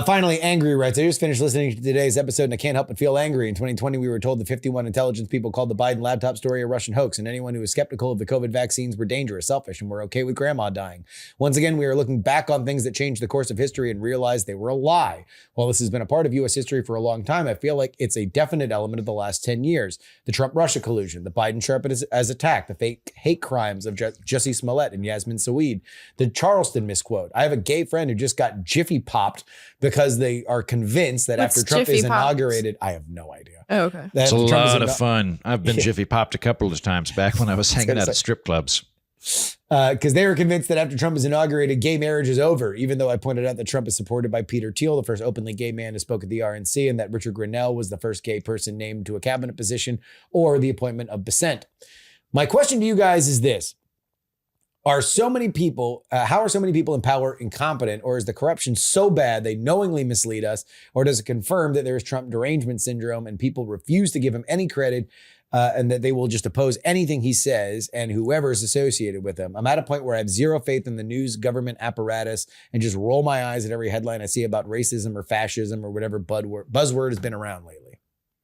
Finally, Angry writes, I just finished listening to today's episode and I can't help but feel angry. In 2020, we were told the 51 intelligence people called the Biden laptop story a Russian hoax, and anyone who was skeptical of the COVID vaccines were dangerous, selfish, and were okay with grandma dying. Once again, we are looking back on things that changed the course of history and realized they were a lie. While this has been a part of U.S. history for a long time, I feel like it's a definite element of the last 10 years. The Trump-Russia collusion, the Biden-Sharp as attack, the fake hate crimes of Jussie Smollett and Yasmin Saweed, the Charleston misquote. I have a gay friend who just got jiffy popped because they are convinced that after Trump is inaugurated, I have no idea. Oh, okay. It's a lot of fun. I've been jiffy popped a couple of times back when I was hanging out at strip clubs. Because they were convinced that after Trump is inaugurated, gay marriage is over, even though I pointed out that Trump is supported by Peter Thiel, the first openly gay man to spoke at the RNC, and that Richard Grenell was the first gay person named to a cabinet position, or the appointment of Besant. My question to you guys is this. How are so many people in power incompetent, or is the corruption so bad they knowingly mislead us, or does it confirm that there is Trump derangement syndrome and people refuse to give him any credit and that they will just oppose anything he says and whoever is associated with him? I'm at a point where I have zero faith in the news government apparatus and just roll my eyes at every headline I see about racism or fascism or whatever buzzword has been around lately.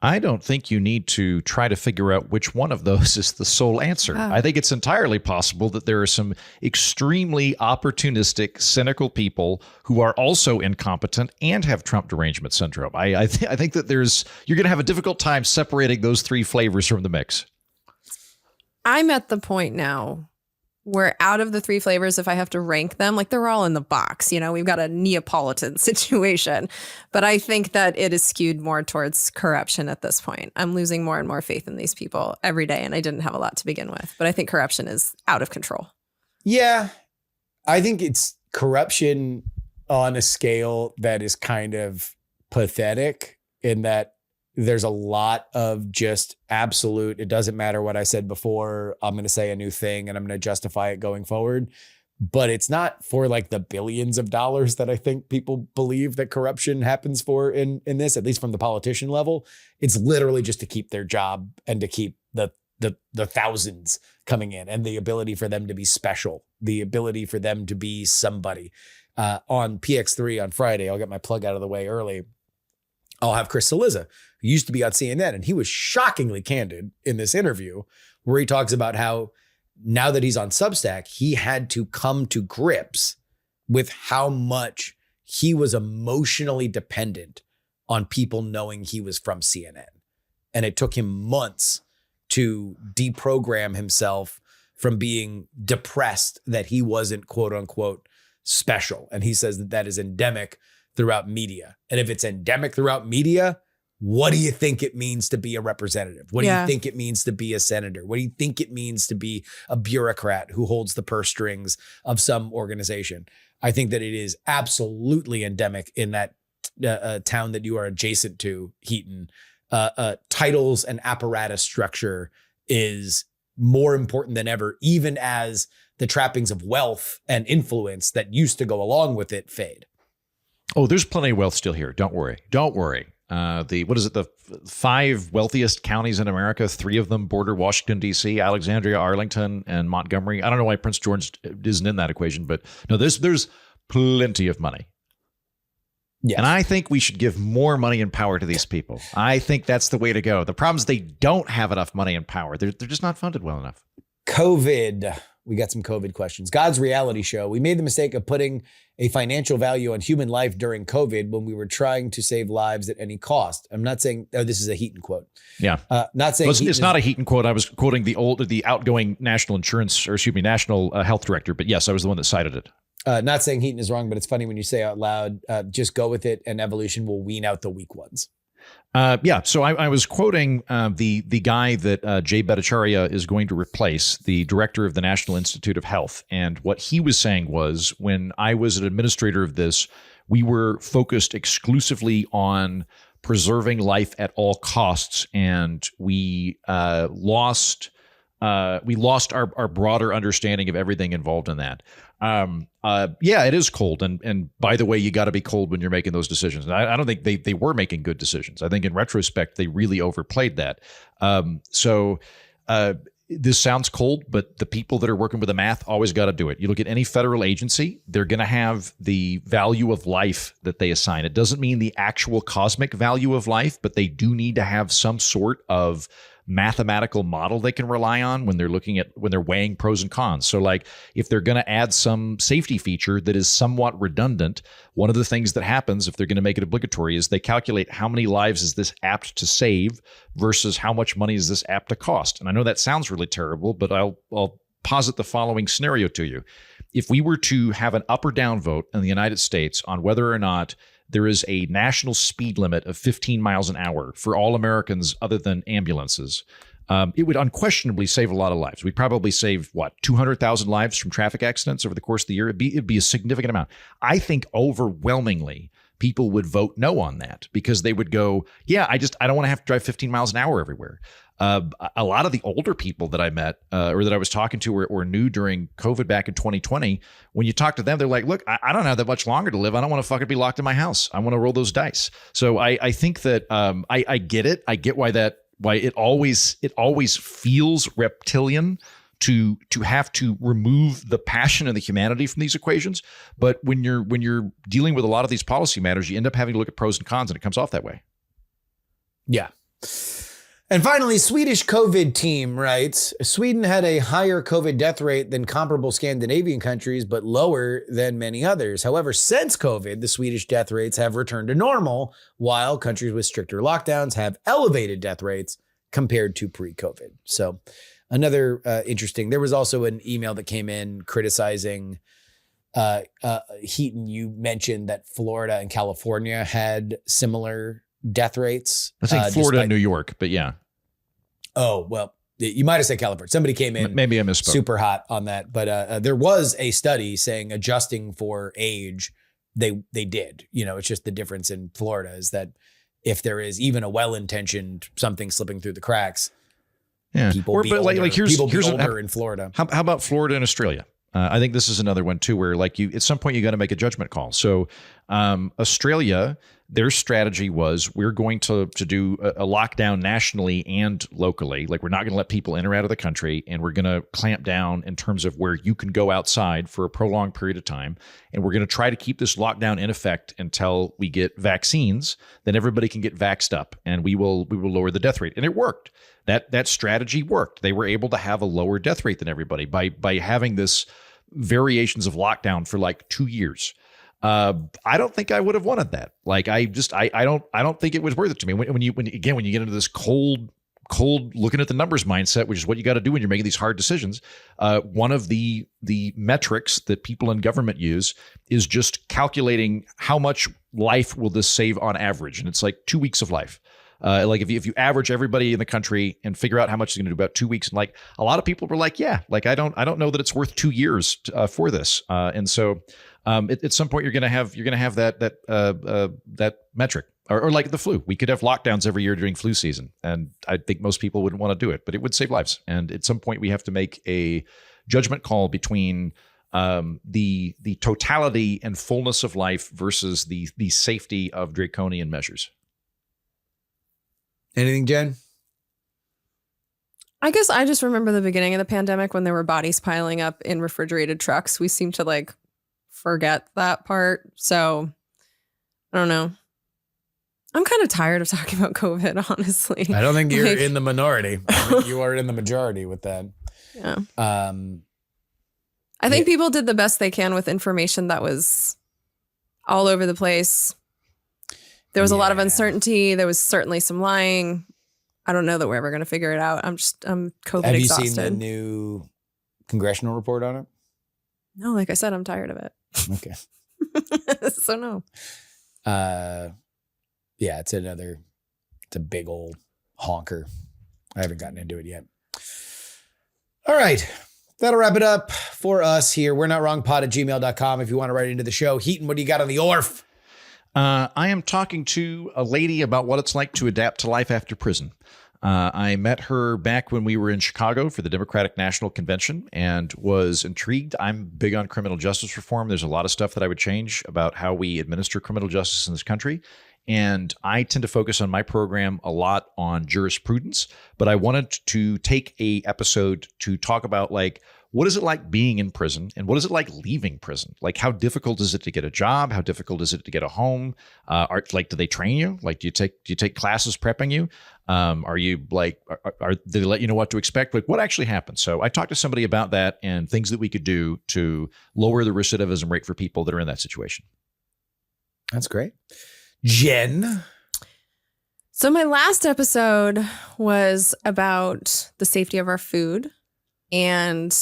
I don't think you need to try to figure out which one of those is the sole answer. Oh. I think it's entirely possible that there are some extremely opportunistic, cynical people who are also incompetent and have Trump derangement syndrome. I think that you're going to have a difficult time separating those three flavors from the mix. I'm at the point now where out of the three flavors, if I have to rank them, like they're all in the box, we've got a Neapolitan situation, but I think that it is skewed more towards corruption at this point. I'm losing more and more faith in these people every day, and I didn't have a lot to begin with, but I think corruption is out of control. Yeah, I think it's corruption on a scale that is kind of pathetic in that there's a lot of just absolute, it doesn't matter what I said before, I'm going to say a new thing and I'm going to justify it going forward. But it's not for like the billions of dollars that I think people believe that corruption happens for in this, at least from the politician level. It's literally just to keep their job and to keep the thousands coming in and the ability for them to be special, the ability for them to be somebody. On PX3 on Friday, I'll get my plug out of the way early. I'll have Chris Cillizza, who used to be on CNN, and he was shockingly candid in this interview where he talks about how now that he's on Substack, he had to come to grips with how much he was emotionally dependent on people knowing he was from CNN. And it took him months to deprogram himself from being depressed that he wasn't, quote unquote, special. And he says that is endemic throughout media. And if it's endemic throughout media, what do you think it means to be a representative? What do Yeah. you think it means to be a senator? What do you think it means to be a bureaucrat who holds the purse strings of some organization? I think that it is absolutely endemic in that town that you are adjacent to, Heaton. Titles and apparatus structure is more important than ever, even as the trappings of wealth and influence that used to go along with it fade. Oh, there's plenty of wealth still here. Don't worry. Don't worry. The 5 wealthiest counties in America, 3 of them border Washington, D.C., Alexandria, Arlington, and Montgomery. I don't know why Prince George isn't in that equation, but no, there's plenty of money. Yes. And I think we should give more money and power to these people. I think that's the way to go. The problem is they don't have enough money and power. They're just not funded well enough. COVID. We got some COVID questions. God's reality show. We made the mistake of putting a financial value on human life during COVID when we were trying to save lives at any cost. I'm not saying, this is a Heaton quote. Yeah. Not saying it's not a Heaton quote. I was quoting the outgoing national health director. But yes, I was the one that cited it. Not saying Heaton is wrong, but it's funny when you say out loud, just go with it and evolution will wean out the weak ones. So I was quoting the guy that Jay Bhattacharya is going to replace, the director of the National Institute of Health. And what he was saying was, when I was an administrator of this, we were focused exclusively on preserving life at all costs, and we lost our broader understanding of everything involved in that. It is cold. And by the way, you got to be cold when you're making those decisions. And I don't think they were making good decisions. I think in retrospect, they really overplayed that. This sounds cold, but the people that are working with the math always got to do it. You look at any federal agency, they're going to have the value of life that they assign. It doesn't mean the actual cosmic value of life, but they do need to have some sort of mathematical model they can rely on when they're weighing pros and cons. So like if they're going to add some safety feature that is somewhat redundant, one of the things that happens if they're going to make it obligatory is they calculate how many lives is this apt to save versus how much money is this apt to cost. And I know that sounds really terrible, but I'll posit the following scenario to you. If we were to have an up or down vote in the United States on whether or not there is a national speed limit of 15 miles an hour for all Americans other than ambulances, it would unquestionably save a lot of lives. We'd probably save, 200,000 lives from traffic accidents over the course of the year. It'd be a significant amount. I think overwhelmingly people would vote no on that because they would go, I don't want to have to drive 15 miles an hour everywhere. A lot of the older people that I met or that I was talking to or knew during COVID back in 2020, when you talk to them, they're like, look, I don't have that much longer to live. I don't want to fucking be locked in my house. I want to roll those dice. So I think that I get it. I get why it always feels reptilian to have to remove the passion and the humanity from these equations. But when you're dealing with a lot of these policy matters, you end up having to look at pros and cons, and it comes off that way. Yeah. And finally, Swedish COVID team writes, Sweden had a higher COVID death rate than comparable Scandinavian countries, but lower than many others. However, since COVID, the Swedish death rates have returned to normal, while countries with stricter lockdowns have elevated death rates compared to pre-COVID. So another interesting, there was also an email that came in criticizing Heaton. You mentioned that Florida and California had similar death rates. I think Florida and New York, but yeah. Oh, well, you might have said California. Somebody came in. Maybe I misspoke. Super hot on that. But there was a study saying adjusting for age, they did. It's just the difference in Florida is that if there is even a well-intentioned something slipping through the cracks, people be older in Florida. How about Florida and Australia? I think this is another one too, where at some point you got to make a judgment call. So Australia, their strategy was we're going to do a lockdown nationally and locally. Like we're not going to let people in or out of the country, and we're going to clamp down in terms of where you can go outside for a prolonged period of time. And we're going to try to keep this lockdown in effect until we get vaccines. Then everybody can get vaxxed up, and we will lower the death rate. And it worked. That strategy worked. They were able to have a lower death rate than everybody by having this variations of lockdown for 2 years. I don't think I would have wanted that. I don't think it was worth it to me. When you get into this cold looking at the numbers mindset, which is what you got to do when you're making these hard decisions. One of the metrics that people in government use is just calculating how much life will this save on average. And it's 2 weeks of life. Like if you average everybody in the country and figure out how much it's going to do about 2 weeks, and like a lot of people were like, yeah, like I don't know that it's worth 2 years for this. And so at some point you're going to have that metric. Or like the flu, we could have lockdowns every year during flu season, and I think most people wouldn't want to do it, but it would save lives. And at some point, we have to make a judgment call between the totality and fullness of life versus the safety of draconian measures. Anything, Jen? I guess I just remember the beginning of the pandemic when there were bodies piling up in refrigerated trucks. We seem to like forget that part. So I don't know. I'm kind of tired of talking about COVID, honestly. I don't think you're in the minority. I think you are in the majority with that. Yeah. I think people did the best they can with information that was all over the place. There was a lot of uncertainty. There was certainly some lying. I don't know that we're ever going to figure it out. I'm COVID Have you exhausted. seen the new congressional report on it? No, like I said, I'm tired of it. Okay. So no. Yeah, it's a big old honker. I haven't gotten into it yet. All right. That'll wrap it up for us here. We're not wrongpod@gmail.com if you want to write into the show. Heaton, what do you got on the ORF? I am talking to a lady about what it's like to adapt to life after prison. I met her back when we were in Chicago for the Democratic National Convention and was intrigued. I'm big on criminal justice reform. There's a lot of stuff that I would change about how we administer criminal justice in this country. And I tend to focus on my program a lot on jurisprudence, but I wanted to take a episode to talk about like, what is it like being in prison and what is it like leaving prison? Like, how difficult is it to get a job? How difficult is it to get a home? Do they train you? Like, do you take classes prepping you? Are you like, do they let you know what to expect? Like, what actually happens? So I talked to somebody about that and things that we could do to lower the recidivism rate for people that are in that situation. That's great. Jen. So my last episode was about the safety of our food, and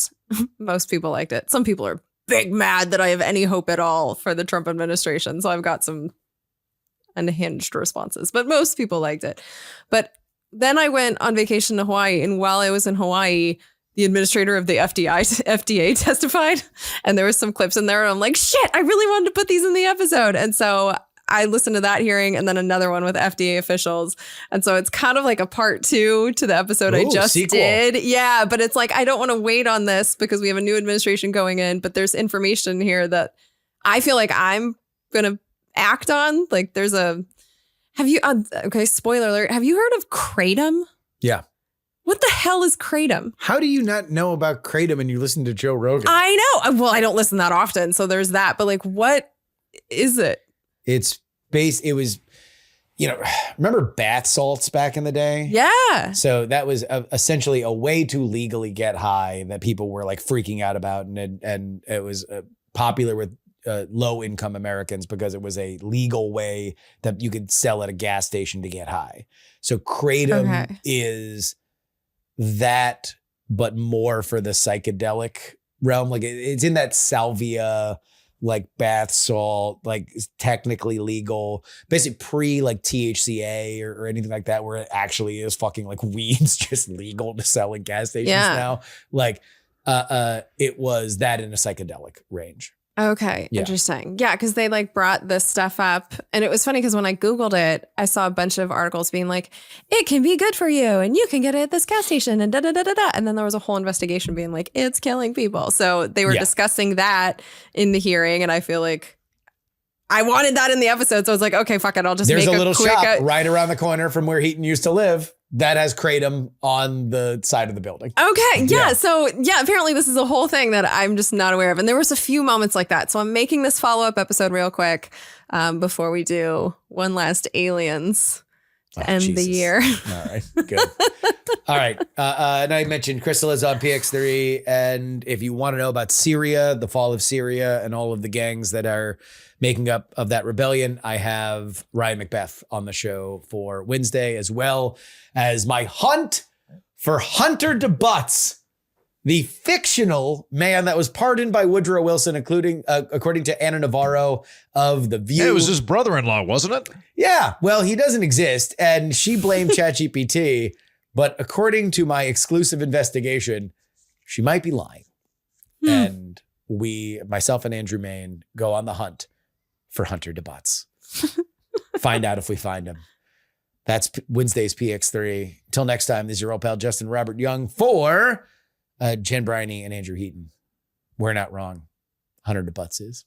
most people liked it. Some people are big mad that I have any hope at all for the Trump administration. So I've got some unhinged responses, but most people liked it. But then I went on vacation to Hawaii, and while I was in Hawaii, the administrator of the FDA testified, and there was some clips in there, and I'm like, shit, I really wanted to put these in the episode. And so I listened to that hearing and then another one with FDA officials. And so it's kind of like a part 2 to the episode I just did. Yeah, but it's like, I don't want to wait on this because we have a new administration going in, but there's information here that I feel like I'm going to act on. Like okay, spoiler alert. Have you heard of kratom? Yeah. What the hell is kratom? How do you not know about kratom and you listen to Joe Rogan? I know. Well, I don't listen that often, so there's that. But like, what is it? It was, remember bath salts back in the day? Yeah. So that was essentially a way to legally get high that people were like freaking out about. And it was popular with low income Americans because it was a legal way that you could sell at a gas station to get high. So kratom is that, but more for the psychedelic realm. Like it's in that salvia, like bath salt, like technically legal, basically pre like THCA or anything like that, where it actually is fucking like weed's just legal to sell in gas stations now. Like it was that in a psychedelic range. Okay. Yeah. Interesting. Yeah. Cause they like brought this stuff up, and it was funny because when I Googled it, I saw a bunch of articles being like, it can be good for you and you can get it at this gas station and da da da da da. And then there was a whole investigation being like, it's killing people. So they were discussing that in the hearing. And I feel like I wanted that in the episode. So I was like, okay, fuck it. I'll just There's make a little quick shop right around the corner from where Heaton used to live that has kratom on the side of the building. Okay. Yeah. So yeah, apparently this is a whole thing that I'm just not aware of. And there was a few moments like that. So I'm making this follow-up episode real quick before we do one last aliens to end the year. All right. Good. All right. And I mentioned Crystal is on PX3. And if you want to know about Syria, the fall of Syria, and all of the gangs that are making up of that rebellion, I have Ryan Macbeth on the show for Wednesday, as well as my hunt for Hunter to Butts the fictional man that was pardoned by Woodrow Wilson, including, according to Anna Navarro of The View. Hey, it was his brother-in-law, wasn't it? Yeah, well, he doesn't exist, and she blamed ChatGPT, but according to my exclusive investigation, she might be lying. And myself and Andrew Main, go on the hunt for Hunter DeButts. Find out if we find him. That's Wednesday's PX3. Till next time, this is your old pal Justin Robert Young for Jen Briney and Andrew Heaton. We're not wrong. Hunter DeButts is.